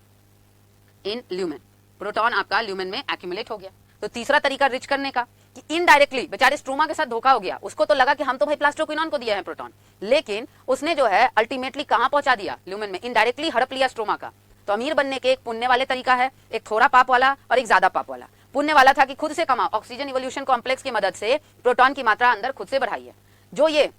इन ल्यूमेन, प्रोटॉन आपका ल्यूमेन में एक्यूमुलेट हो गया। तो तीसरा तरीका रिच करने का कि इनडायरेक्टली बेचारे स्ट्रोमा के साथ धोखा हो गया, उसको तो लगा कि हम तो भाई प्लास्टोक्विनॉन को दिया है प्रोटॉन, लेकिन उसने जो है अल्टीमेटली कहां पहुंचा दिया, ल्यूमेन में, इनडायरेक्टली हड़प लिया स्ट्रोमा का। तो अमीर बनने के एक पुण्य वाले तरीका है, एक थोड़ा पाप वाला और एक ज्यादा पाप वाला। पुण्य वाला था कि खुद से कमाओ, ऑक्सीजन इवोल्यूशन कॉम्प्लेक्स की मदद से प्रोटॉन की मात्रा अंदर खुद से बढ़ाइए। जो ये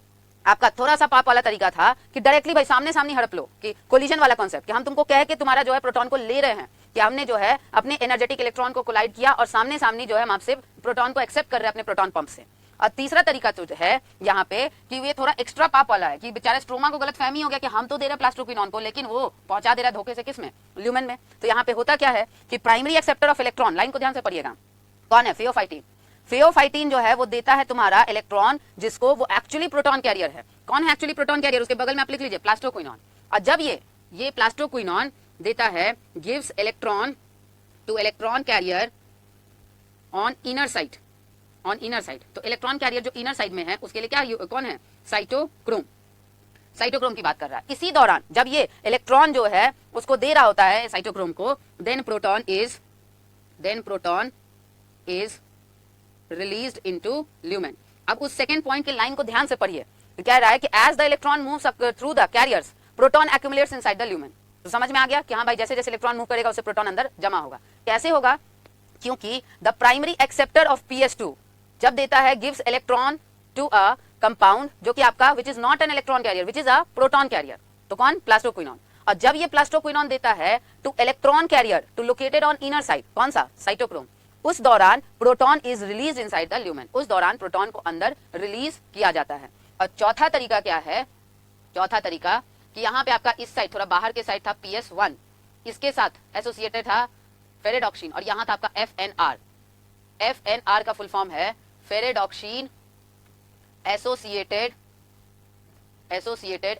आपका थोड़ा सा पाप वाला तरीका था कि डायरेक्टली भाई सामने सामने हड़प लो, कि कोलिजन वाला कॉन्सेप्ट, कि हम तुमको कह के तुम्हारा जो है प्रोटॉन को ले रहे हैं, कि हमने जो है अपने एनर्जेटिक इलेक्ट्रॉन को कोलाइड किया और सामने सामने जो है हम आपसे प्रोटॉन को एक्सेप्ट कर रहे हैं अपने प्रोटॉन पंप से। और तीसरा तरीका तो है यहाँ पे कि ये थोड़ा एक्स्ट्रा पाप वाला है, कि बेचारे स्ट्रोमा को गलत फहमी हो गया कि हम तो दे रहे प्लास्टोक्विनॉन को, लेकिन वो पहुंचा दे रहा धोखे से किसमें, ल्यूमेन में। तो यहाँ पे होता क्या है कि primary acceptor of electron, line को ध्यान से पढ़िएगा, कौन है, फेओफाइटिन। फेओफाइटिन जो है वो देता है तुम्हारा इलेक्ट्रॉन जिसको वो एक्चुअली प्रोटॉन कैरियर है। कौन है एक्चुअली प्रोटॉन कैरियर, उसके बगल में आप लिख लीजिए प्लास्टोक्विनॉन। और जब ये प्लास्टोक्विनॉन देता है, gives electron to electron career on inner side, तो इलेक्ट्रॉन कैरियर जो इनर साइड में है उसके लिए क्या कौन है, साइटोक्रोम। साइटोक्रोम की बात कर रहा है। इसी दौरान जब ये इलेक्ट्रॉन जो है उसको दे रहा होता है साइटोक्रोम को, then proton is released into lumen. अब उस सेकंड पॉइंट की लाइन को ध्यान से पढ़िए, तो कह रहा है कि as the electron moves through the carriers proton accumulates inside the lumen. तो समझ में आ गया कि हाँ भाई, जैसे जैसे इलेक्ट्रॉन मूव करेगा उससे प्रोटॉन अंदर जमा होगा। कैसे होगा? क्योंकि the primary acceptor of PS2 जब देता है gives electron to a compound जो कि आपका which is not an electron carrier, which is a proton carrier. तो कौन? प्लास्टोक्विनोन। और जब ये प्लास्टोक्विनोन देता है to electron carrier to located on inner side, कौन सा? साइटोक्रोम, उस दौरान proton is release inside the lumen. उस दौरान प्रोटॉन को अंदर रिलीज किया जाता है। और चौथा तरीका क्या है? चौथा तरीका कि यहाँ पे आपका इस साइड थोड़ा बाहर के साइड था PS1, इसके साथ एसोसिएटेड था फेरेडॉक्सिन, और यहाँ था आपका FNR। FNR का फुल फॉर्म है फेरेडॉक्सिन एसोसिएटेड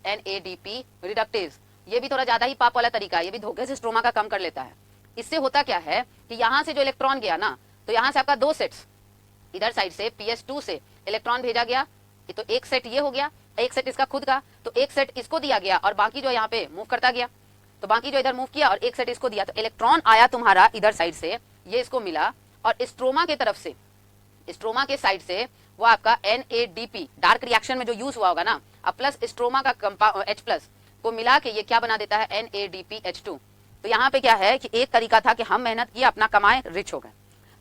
NADP रिडक्टेज। ये भी थोड़ा ज्यादा ही पाप वाला तरीका है, ये भी धोखे से स्ट्रोमा का कम कर लेता है। इससे होता क्या है कि यहाँ से जो इलेक्ट्रॉन गया ना, तो यहाँ से आपका दो सेट्स, इधर साइड से PS2 से इलेक्ट्रॉन भेजा गया, तो एक सेट ये हो गया, एक सेट इसका खुद का, तो एक सेट इसको दिया गया और बाकी जो यहाँ पे मूव करता गया, तो बाकी जो इधर मूव किया और एक सेट इसको दिया, तो इलेक्ट्रॉन आया तुम्हारा इधर साइड से, ये इसको मिला, और स्ट्रोमा के तरफ से, स्ट्रोमा के साइड से वो आपका NADP डार्क रिएक्शन में जो यूज हुआ होगा ना, अब प्लस स्ट्रोमा का H+ को मिला के ये क्या बना देता है? NADPH2। तो यहाँ पे क्या है कि एक तरीका था कि हम मेहनत किए, अपना कमाए, रिच हो गए।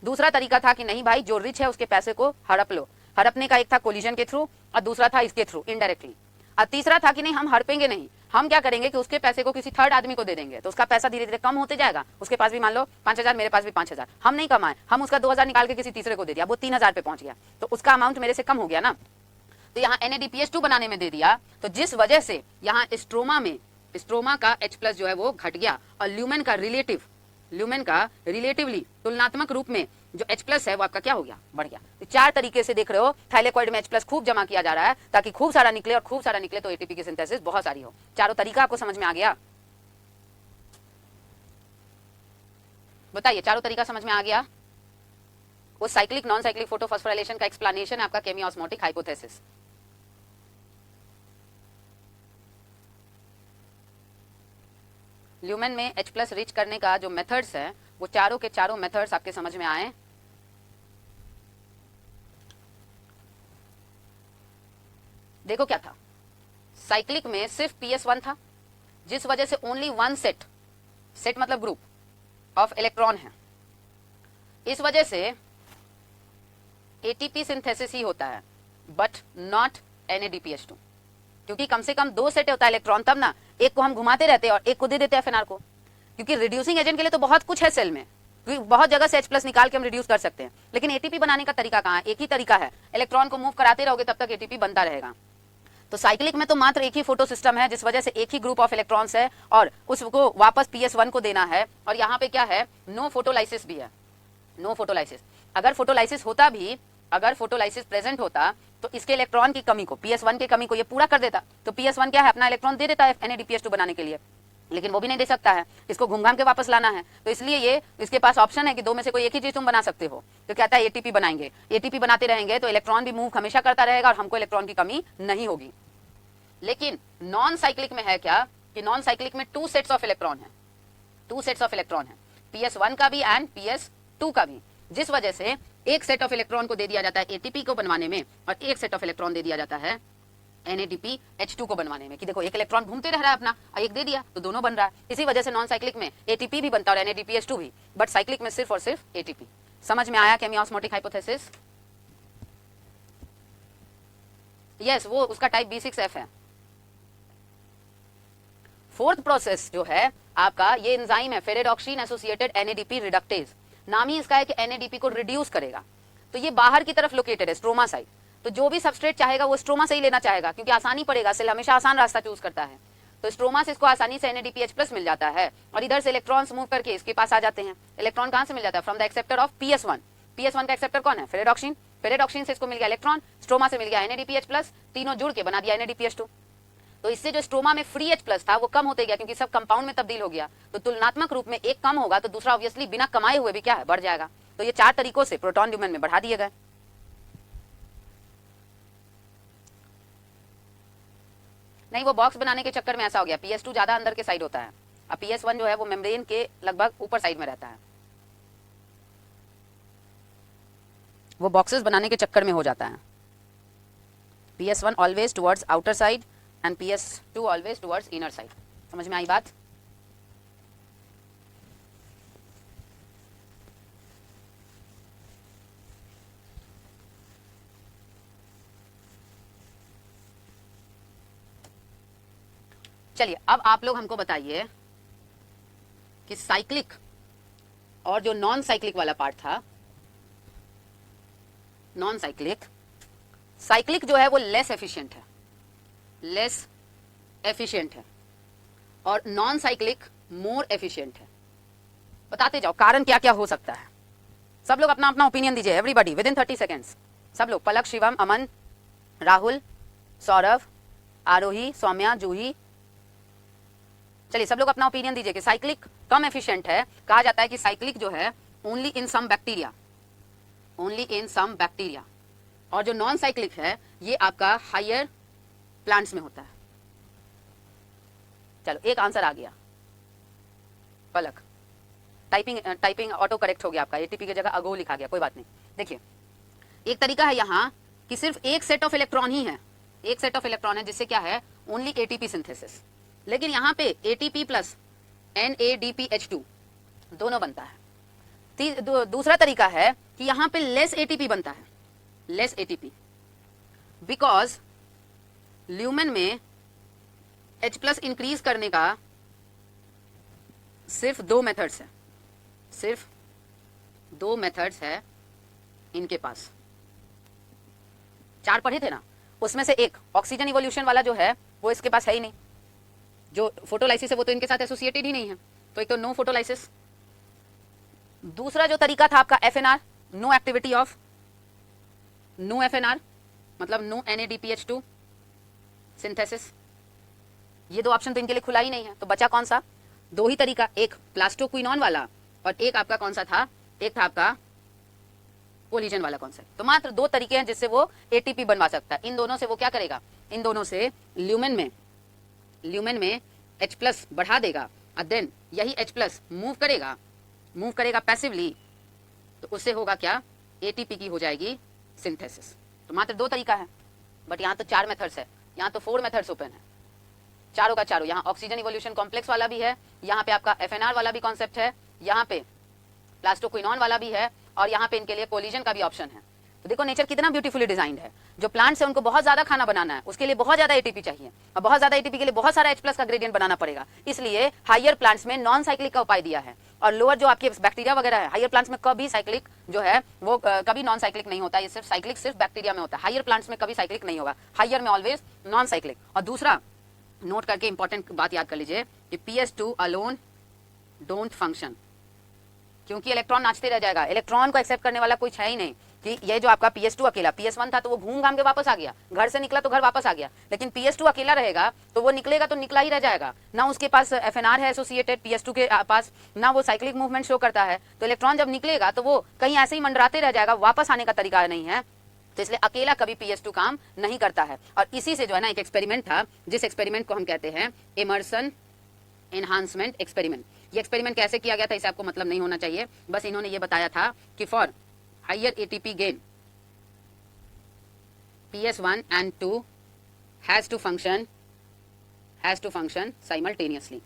दूसरा तरीका था कि नहीं भाई, जो रिच है उसके पैसे को हड़प लो। हड़पने का एक था कोलिजन के थ्रू और दूसरा था इसके थ्रू इनडायरेक्टली। और तीसरा था कि नहीं, हम हड़पेंगे नहीं, हम क्या करेंगे कि उसके पैसे को किसी थर्ड आदमी को दे देंगे, तो उसका पैसा धीरे धीरे कम होते जाएगा। उसके पास भी मान लो 5,000, मेरे पास भी 5,000, हम नहीं कमाए, हम उसका 2,000 निकाल के किसी तीसरे को दे दिया, वो 3,000 पे पहुंच गया, तो उसका अमाउंट मेरे से कम हो गया ना। तो यहाँ NADPH2 बनाने में दे दिया, तो जिस वजह से यहाँ स्ट्रोमा का H+ जो है वो घट गया, और ल्यूमेन का रिलेटिवली तुलनात्मक रूप में जो H+ है वो आपका क्या हो गया? बढ़ गया। तो चार तरीके से देख रहे हो, थाइलेकॉइड में H+ खूब जमा किया जा रहा है ताकि खूब सारा निकले, और खूब सारा निकले तो ATP की सिंथेसिस बहुत सारी हो। चारों तरीका आपको समझ में आ गया? बताइए, चारों तरीका समझ में आ गया? वो साइक्लिक नॉन साइक्लिक फोटोफॉस्फोराइलेशन का एक्सप्लेनेशन है आपका केमियोस्मोटिक हाइपोथेसिस। ल्यूमेन में H+ रिच करने का जो मेथड्स हैं, वो चारों के चारों मेथड्स आपके समझ में आए? देखो क्या था, साइक्लिक में सिर्फ PS1 था, जिस वजह से ओनली वन सेट मतलब ग्रुप ऑफ इलेक्ट्रॉन है, इस वजह से ATP सिंथेसिस ही होता है, बट नॉट NADPH2, क्योंकि कम से कम दो सेट होता है इलेक्ट्रॉन, तब ना एक को हम घुमाते रहते हैं और एक को दे देते हैं FNR को, क्योंकि रिड्यूसिंग एजेंट के लिए तो बहुत कुछ है सेल में, क्योंकि बहुत जगह से H+ निकाल के हम रिड्यूस कर सकते हैं, लेकिन ATP बनाने का तरीका कहाँ है? एक ही तरीका है, इलेक्ट्रॉन को मूव कराते रहोगे तब तक ATP बनता रहेगा। तो साइक्लिक में तो मात्र एक ही फोटो सिस्टम है, जिस वजह से एक ही ग्रुप ऑफ इलेक्ट्रॉन्स है और उसको वापस PS1 को देना है, और यहाँ पे क्या है? नो फोटोलाइसिस भी है, नो फोटोलाइसिस। अगर फोटोलाइसिस होता भी, अगर फोटोलाइसिस प्रेजेंट होता तो इसके इलेक्ट्रॉन की कमी को, PS1 की कमी को ये पूरा कर देता। तो PS1 क्या है? अपना इलेक्ट्रॉन दे देता है NADPH2 बनाने के लिए, लेकिन वो भी नहीं दे सकता है, इसको घूम घाम के वापस लाना है। तो इसलिए ये इसके पास ऑप्शन है कि दो में से कोई एक ही चीज तुम बना सकते हो, तो कहता है ATP बनाएंगे। ATP बनाते रहेंगे तो इलेक्ट्रॉन भी मूव हमेशा करता रहेगा और हमको इलेक्ट्रॉन की कमी नहीं होगी। लेकिन नॉन साइक्लिक में है क्या कि नॉन साइक्लिक में टू सेट्स ऑफ इलेक्ट्रॉन है, टू सेट्स ऑफ इलेक्ट्रॉन है, PS1 का भी एंड PS2 का भी, जिस वजह से एक सेट ऑफ इलेक्ट्रॉन को दे दिया जाता है ATP को बनवाने में, और एक सेट ऑफ इलेक्ट्रॉन दे दिया जाता है NADPH2 को बनवाने में, कि देखो एक इलेक्ट्रॉन घूमते रह रहा है अपना, एक दे दिया तो दोनों बन रहा है। इसी वजह से नॉन साइक्लिक में ATP भी बनता है और NADPH2 भी, बट साइक्लिक में सिर्फ और सिर्फ ATP। समझ में आया केमियोस्मोटिक हाइपोथेसिस? यस, वो उसका टाइप B6F है। फोर्थ प्रोसेस जो है आपका, ये एंजाइम है फेरेडॉक्सिन एसोसिएटेड NADP रिडक्टेज, नाम ही इसका है कि NADP को रिड्यूस करेगा। तो ये बाहर की तरफ लोकेटेड है, स्ट्रोमा साइड, तो जो भी सबस्ट्रेट चाहेगा वो स्ट्रोमा से ही लेना चाहेगा, क्योंकि आसानी पड़ेगा, सेल हमेशा आसान रास्ता चूज करता है। तो स्ट्रोमा से इसको आसानी से NADPH+ मिल जाता है, और इधर से इलेक्ट्रॉन्स मूव करके इसके पास आ जाते हैं। इलेक्ट्रॉन कहां से मिल जाता है? From the acceptor of PS1। PS1 का एक्सेप्टर कौन है? फेरेडॉक्सिन। फेरेडॉक्सिन से इसको मिल गया इलेक्ट्रॉन, स्ट्रोमा से मिल गया NADPH+, तीनों जुड़ के बना दिया NADPH2। तो इससे जो स्ट्रोमा में फ्री H+ था वो कम होते गया, क्योंकि सब कंपाउंड में तब्दील हो गया। तो तुलनात्मक रूप में एक कम होगा तो दूसरा ऑब्वियसली बिना कमाए हुए भी क्या है? बढ़ जाएगा। तो ये चार तरीकों से प्रोटॉन ल्यूमेन में बढ़ा दिए गए। नहीं, वो बॉक्स बनाने के चक्कर में ऐसा हो गया, PS2 ज्यादा अंदर के साइड होता है, अब PS1 जो है वो मेम्ब्रेन के लगभग ऊपर साइड में रहता है, वो बॉक्सेस बनाने के चक्कर में हो जाता है। PS1 always towards outer side and PS2 always towards inner side. समझ में आई बात? चलिए अब आप लोग हमको बताइए कि साइक्लिक और जो नॉन साइक्लिक वाला पार्ट था, नॉन साइक्लिक, साइक्लिक जो है वो लेस एफिशिएंट है, लेस एफिशिएंट है, और नॉन साइक्लिक मोर एफिशिएंट है। बताते जाओ कारण क्या क्या हो सकता है। सब लोग अपना अपना ओपिनियन दीजिए, एवरीबॉडी विद इन 30 सेकेंड्स। सब लोग, पलक, शिवम, अमन, राहुल, सौरभ, आरोही, सौम्या, जूही, चलिए सब लोग अपना ओपिनियन दीजिए कि साइक्लिक कम एफिशिएंट है। कहा जाता है कि साइक्लिक जो है only in some bacteria, only in some bacteria, और जो नॉन साइक्लिक है ये आपका हायर प्लांट्स में होता है। चलो एक आंसर आ गया पलक, टाइपिंग ऑटो करेक्ट हो गया आपका, एटीपी की जगह अगो लिखा गया, कोई बात नहीं। देखिए एक तरीका है यहाँ कि सिर्फ एक सेट ऑफ इलेक्ट्रॉन ही है, एक सेट ऑफ इलेक्ट्रॉन है जिससे क्या है ओनली एटीपी सिंथेसिस, लेकिन यहाँ पे एटीपी प्लस NADPH2 दोनों बनता है। दूसरा तरीका है कि यहाँ पे लेस एटीपी बनता है, लेस एटीपी, बिकॉज ल्यूमेन में H+ इंक्रीज करने का सिर्फ 2 मेथड्स है, सिर्फ 2 मेथड्स है इनके पास। 4 पढ़े थे ना, उसमें से एक ऑक्सीजन इवोल्यूशन वाला जो है वो इसके पास है ही नहीं, जो फोटोलाइसिस है वो तो इनके साथ एसोसिएटेड ही नहीं है, तो एक तो नो फोटोलाइसिस। दूसरा जो तरीका था आपका FNR, no activity of, no FNR मतलब नो NADPH2 सिंथेसिस। ये 2 ऑप्शन तो इनके लिए खुला ही नहीं है, तो बचा कौन सा? 2 ही तरीका, एक प्लास्टोक्विनोन वाला और एक आपका कौन सा था, एक था आपका कोलिजन वाला कॉन्सेप्ट। तो मात्र 2 तरीके हैं जिससे वो एटीपी बनवा सकता है। इन दोनों से वो क्या करेगा, इन दोनों से ल्यूमेन में H+ बढ़ा देगा और देन यही H+ मूव करेगा पैसिवली, तो उससे होगा क्या, एटीपी की हो जाएगी सिंथेसिस। तो मात्र 2 तरीका है, बट यहाँ तो 4 मेथड्स है, यहाँ तो 4 मेथड्स ओपन है, चारों का चारों। यहाँ ऑक्सीजन इवोल्यूशन कॉम्प्लेक्स वाला भी है, यहाँ पे आपका FNR वाला भी कॉन्सेप्ट है, यहाँ पे प्लास्टोक्विनोन वाला भी है, और यहाँ पे इनके लिए कोलिजन का भी ऑप्शन है। तो देखो नेचर कितना ब्यूटीफुली डिजाइंड है। जो प्लांट्स है उनको बहुत ज्यादा खाना बनाना है, उसके लिए बहुत ज्यादा एटीपी चाहिए, और बहुत ज्यादा एटीपी के लिए बहुत सारा H+ का ग्रेडियंट बनाना पड़ेगा, इसलिए हायर प्लांट्स में नॉन साइक्लिक का उपाय दिया है। और लोअर जो आपके बैक्टीरिया वगैरह है, हायर प्लांट्स में कभी साइक्लिक जो है वो कभी नॉन साइक्लिक नहीं होता, ये सिर्फ साइक्लिक सिर्फ बैक्टीरिया में होता है, हायर प्लांट्स में कभी साइक्लिक नहीं होगा, हायर में ऑलवेज नॉन साइक्लिक। और दूसरा नोट करके इंपॉर्टेंट बात याद कर लीजिए कि PS2 अलोन डोंट फंक्शन, क्योंकि इलेक्ट्रॉन नाचते रह जाएगा, इलेक्ट्रॉन को एक्सेप्ट करने वाला कोई है ही नहीं। कि ये जो आपका PS2 अकेला, PS1 था तो वो घूम घाम के वापस आ गया, घर से निकला तो घर वापस आ गया, लेकिन PS2 अकेला रहेगा तो वो निकलेगा तो निकला ही रह जाएगा, ना उसके पास FNR है एसोसिएटेड PS2 के पास, ना वो साइक्लिक मूवमेंट शो करता है। तो इलेक्ट्रॉन जब निकलेगा तो वो कहीं ऐसे ही मंडराते रह जाएगा, वापस आने का तरीका नहीं है, तो इसलिए अकेला कभी PS2 काम नहीं करता है। और इसी से जो है ना एक एक्सपेरिमेंट था, जिस एक्सपेरिमेंट को हम कहते हैं इमर्सन एनहांसमेंट एक्सपेरिमेंट। ये एक्सपेरिमेंट कैसे किया गया था इसे आपको मतलब नहीं होना चाहिए, बस इन्होंने ये बताया था कि for higher ATP gain PS1 and 2 has to function simultaneously।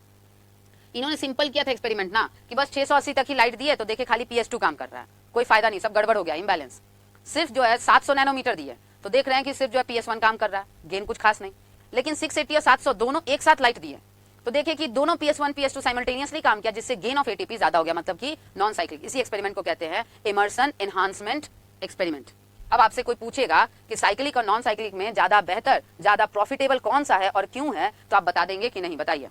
इन्होंने सिंपल किया था एक्सपेरिमेंट ना कि बस 680 तक ही लाइट दी है तो देखे खाली PS2 काम कर रहा है, कोई फायदा नहीं, सब गड़बड़ हो गया, इम्बैलेंस। सिर्फ जो है 700 नैनोमीटर दी है तो देख रहे हैं कि सिर्फ जो है PS1 काम कर रहा है, गेन कुछ खास नहीं। लेकिन 680 और 700 दोनों एक साथ लाइट दी है तो देखिए कि दोनों PS1 PS2 साइमल्टेनियसली काम किया, जिससे गेन ऑफ एटीपी ज्यादा हो गया, मतलब कि नॉन साइक्लिक। इसी एक्सपेरिमेंट को कहते हैं इमर्सन एनहांसमेंट एक्सपेरिमेंट। अब आपसे कोई पूछेगा कि साइक्लिक और नॉन साइक्लिक में ज्यादा बेहतर, ज्यादा प्रॉफिटेबल कौन सा है और क्यों है, तो आप बता देंगे कि नहीं, बताइए।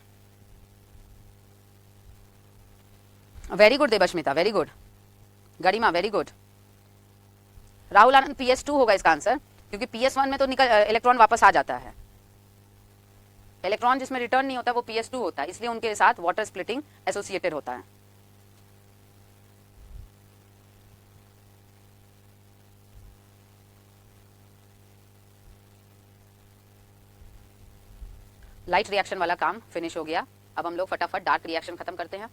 Very good Devasmita, very good. Garima, very good. Rahul Anand, PS2 होगा इसका आंसर, क्योंकि PS1 में तो इलेक्ट्रॉन वापस आ जाता है, इलेक्ट्रॉन जिसमें रिटर्न नहीं होता वो PS2 होता है, इसलिए उनके साथ वाटर स्प्लिटिंग एसोसिएटेड होता है। लाइट रिएक्शन वाला काम फिनिश हो गया। अब हम लोग फटाफट डार्क रिएक्शन खत्म करते हैं।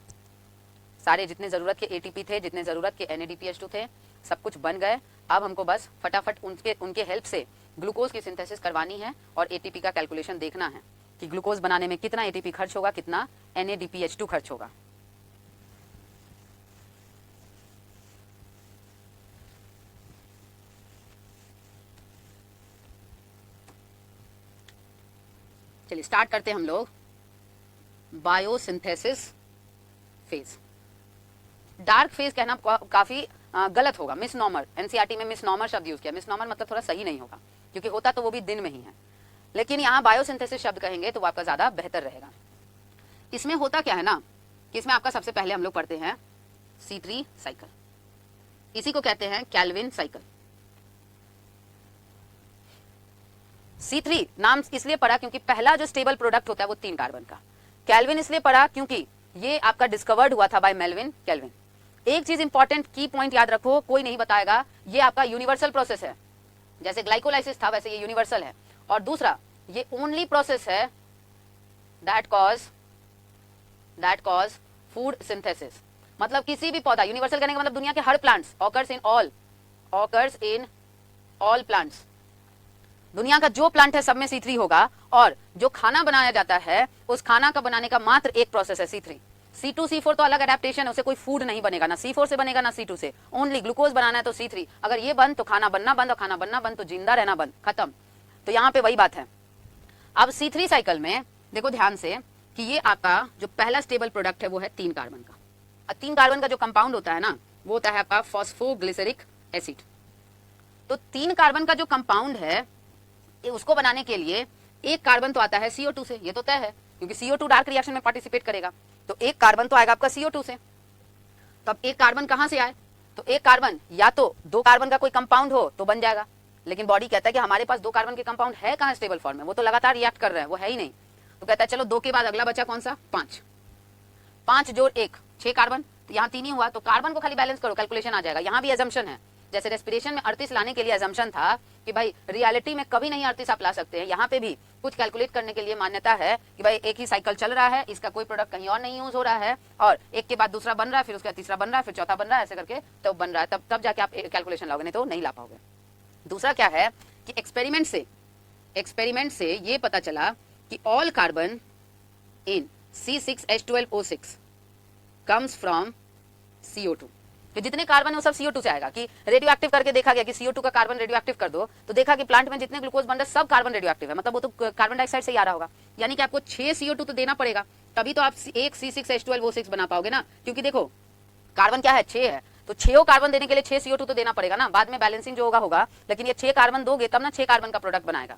सारे जितने जरूरत के एटीपी थे, जितने जरूरत के NADPH2 थे, सब कुछ बन गए। अब हमको बस फटाफट उनके हेल्प से ग्लूकोज की सिंथेसिस करवानी है और एटीपी का कैलकुलेशन देखना है कि ग्लूकोज बनाने में कितना एटीपी खर्च होगा, कितना NADPH2 खर्च होगा। चलिए स्टार्ट करते हैं हम लोग बायोसिंथेसिस फेज। डार्क फेज कहना काफी गलत होगा, मिसनॉमर। एनसीईआरटी में मिसनॉमर शब्द यूज किया। मिसनॉमर मतलब थोड़ा सही नहीं होगा, क्योंकि होता तो वो भी दिन में ही है, लेकिन यहाँ बायोसिंथेसिस शब्द कहेंगे तो वो आपका ज्यादा बेहतर रहेगा। इसमें होता क्या है ना कि इसमें आपका सबसे पहले हम लोग पढ़ते हैं C3 साइकिल, इसी को कहते हैं कैल्विन साइकिल। C3 नाम इसलिए पड़ा क्योंकि पहला जो स्टेबल प्रोडक्ट होता है वो 3 कार्बन का। कैल्विन इसलिए पड़ा क्योंकि ये आपका डिस्कवर्ड हुआ था बाय मेल्विन कैल्विन। एक चीज इंपॉर्टेंट की पॉइंट याद रखो, कोई नहीं बताएगा, ये आपका यूनिवर्सल प्रोसेस है। जैसे ग्लाइकोलाइसिस था वैसे ये यूनिवर्सल है। और दूसरा, ये ओनली प्रोसेस है दैट कॉज फूड सिंथेसिस। मतलब किसी भी पौधा, यूनिवर्सल कहने का मतलब दुनिया के हर plants, occurs in all plants. दुनिया का जो प्लांट है सब में C3 होगा, और जो खाना बनाया जाता है उस खाना का बनाने का मात्र एक प्रोसेस है C3। C2 C4 तो अलग एडेप्टेशन है, उससे कोई फूड नहीं बनेगा, ना C4 से बनेगा ना C2 से। ओनली ग्लूकोज बनाना है तो C3। अगर ये बंद तो खाना बनना बंद, और खाना बनना बंद तो जिंदा रहना बंद, खत्म। तो यहाँ पे वही बात है। अब C3 साइकिल में देखो ध्यान से कि ये आपका जो पहला स्टेबल प्रोडक्ट है वो है 3 कार्बन का। और 3 कार्बन का जो कंपाउंड होता है ना वो होता है आपका फॉस्फोग्लिसरिक एसिड। तो 3 कार्बन का जो कंपाउंड है उसको बनाने के लिए एक कार्बन तो आता है CO2 से, ये तो तय है क्योंकि CO2 डार्क रिएक्शन में पार्टिसिपेट करेगा। तो एक कार्बन तो आएगा आपका CO2 से। तो अब एक कार्बन कहां से आए? तो एक कार्बन या तो 2 कार्बन का कोई कंपाउंड हो तो बन जाएगा, लेकिन बॉडी कहता है कि हमारे पास 2 कार्बन के कंपाउंड है कहां स्टेबल फॉर्म में, वो तो लगातार रिएक्ट कर रहे हैं, वो है ही नहीं। तो कहता है चलो 2 के बाद अगला बचा कौन सा? 5। 5 जोड़ 1 6 कार्बन, तो यहाँ 3 ही हुआ। तो कार्बन को खाली बैलेंस करो, कैलकुलेशन आ जाएगा। यहाँ भी एजम्पशन है, जैसे रेस्पिरेशन में 38 लाने के लिए एजम्पशन था कि भाई रियलिटी में कभी नहीं 38 आप ला सकते हैं, यहाँ पे भी कुछ कैलकुलेट करने के लिए मान्यता है कि भाई एक ही साइकिल चल रहा है, इसका कोई प्रोडक्ट कहीं और नहीं यूज हो रहा है, और एक के बाद दूसरा बन रहा है, फिर उसका तीसरा बन रहा है, फिर चौथा बन रहा है, ऐसे करके तब बन रहा है, तब जाके आप कैलकुलेशन लाओगे, नहीं तो नहीं ला पाओगे। दूसरा क्या है कि एक्सपेरिमेंट से ये पता चला कि all carbon in C6H12O6 comes from CO2। तो जितने कार्बन है वो सब CO2 से आएगा। कि रेडियो एक्टिव करके देखा गया कि CO2 का कार्बन रेडियो एक्टिव कर दो तो देखा कि प्लांट में जितने ग्लूकोज बन रहे सब कार्बन रेडियो एक्टिव है, मतलब वो तो कार्बन डाइऑक्साइड से ही आ रहा होगा। यानी कि आपको 6 CO2 तो देना पड़ेगा, तभी तो आप एक C6H12O6 बना पाओगे ना। क्योंकि देखो कार्बन क्या है? 6 है, तो 6 कार्बन देने के लिए 6 CO2 तो देना पड़ेगा ना। बाद में बैलेंसिंग जो होगा, लेकिन ये 6 कार्बन दोगे तब ना 6 कार्बन का प्रोडक्ट बनाएगा।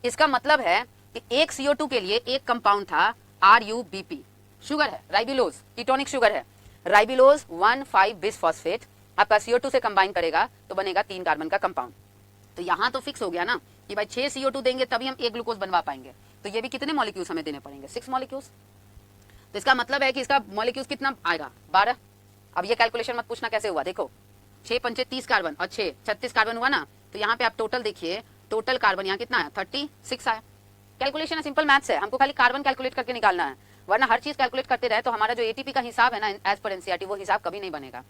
इसका मतलब है कि एक CO2 के लिए एक कंपाउंड था RUBP, शुगर है, राइबुलोज, कीटोनिक शुगर है, राइबुलोज 1,5 बिसफॉस्फेट आपका CO2 से कंबाइन करेगा तो बनेगा 3 कार्बन का कंपाउंड। तो यहाँ तो फिक्स हो गया ना कि भाई 6 CO2 देंगे तभी हम एक ग्लूकोज बनवा पाएंगे। तो ये भी कितने मॉलिक्यूल्स हमें देने पड़ेंगे? 6 मॉलिक्यूल्स। तो इसका मतलब है कि इसका मॉलिक्यूल्स कितना आएगा? 12। अब ये कैलकुलेशन मत पूछना कैसे हुआ, देखो 6 पंचे 30 कार्बन और 6 36 कार्बन हुआ ना। तो यहाँ पे आप टोटल देखिए, टोटल कार्बन यहाँ कितना है? 36 आया। कैलकुलेशन है, सिंपल मैथ्स है, हमको खाली कार्बन कैलकुलेट करके निकालना है, वरना हर चीज कैलकुलेट करते रहे तो हमारा जो एटीपी का हिसाब है ना एज पर एनसीईआरटी वो हिसाब कभी नहीं बनेगा।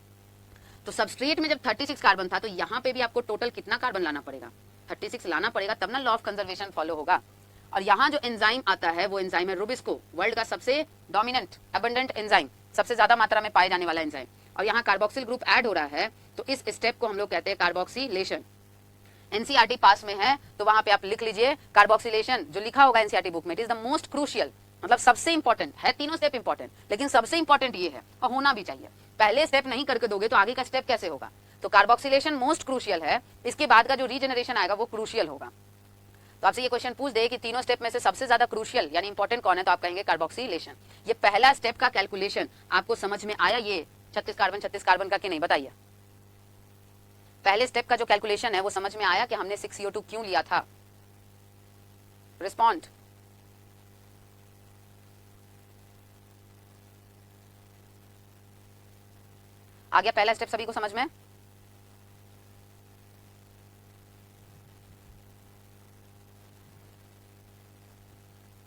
तो सबस्ट्रेट में जब 36 कार्बन था तो यहाँ पे भी आपको टोटल कितना कार्बन लाना पड़ेगा? 36 लाना पड़ेगा, तब ना लॉ ऑफ कंजर्वेशन फॉलो होगा। और यहाँ जो एंजाइम आता है वो एंजाइम है रुबिस्को, वर्ल्ड का सबसे डोमिनेंट एबंडेंट एंजाइम, सबसे ज्यादा मात्रा में पाए जाने वाला एंजाइम। और यहाँ कार्बोक्सिल ग्रुप ऐड हो रहा है, तो इस स्टेप को हम लोग कहते हैं कार्बोक्सिलेशन। एनसीईआरटी पास में है तो वहां पे आप लिख लीजिए कार्बोक्सिलेशन, जो लिखा होगा एनसीईआरटी बुक में, it is the most crucial, मतलब सबसे इंपॉर्टेंट है। तीनों स्टेप इंपॉर्टेंट, लेकिन सबसे इंपॉर्टेंट ये है और होना भी चाहिए। पहले स्टेप नहीं करके दोगे तो आगे का स्टेप कैसे होगा? तो कार्बोक्सिलेशन मोस्ट क्रूशियल है, इसके बाद का जो रीजनरेशन आएगा वो क्रूशियल होगा। तो आपसे ये क्वेश्चन पूछ दे कि तीनों स्टेप में से सबसे ज्यादा क्रूशियल यानी इंपॉर्टेंट कौन है, तो आप कहेंगे कार्बोक्सिलेशन। ये पहला स्टेप का कैलकुलेशन आपको समझ में आया? ये 36 कार्बन का कि नहीं, बताइए। पहले स्टेप का जो कैलकुलेशन है वो समझ में आया कि हमने 6 CO2 क्यों लिया था? रिस्पॉन्ड। आ गया पहला स्टेप सभी को समझ में?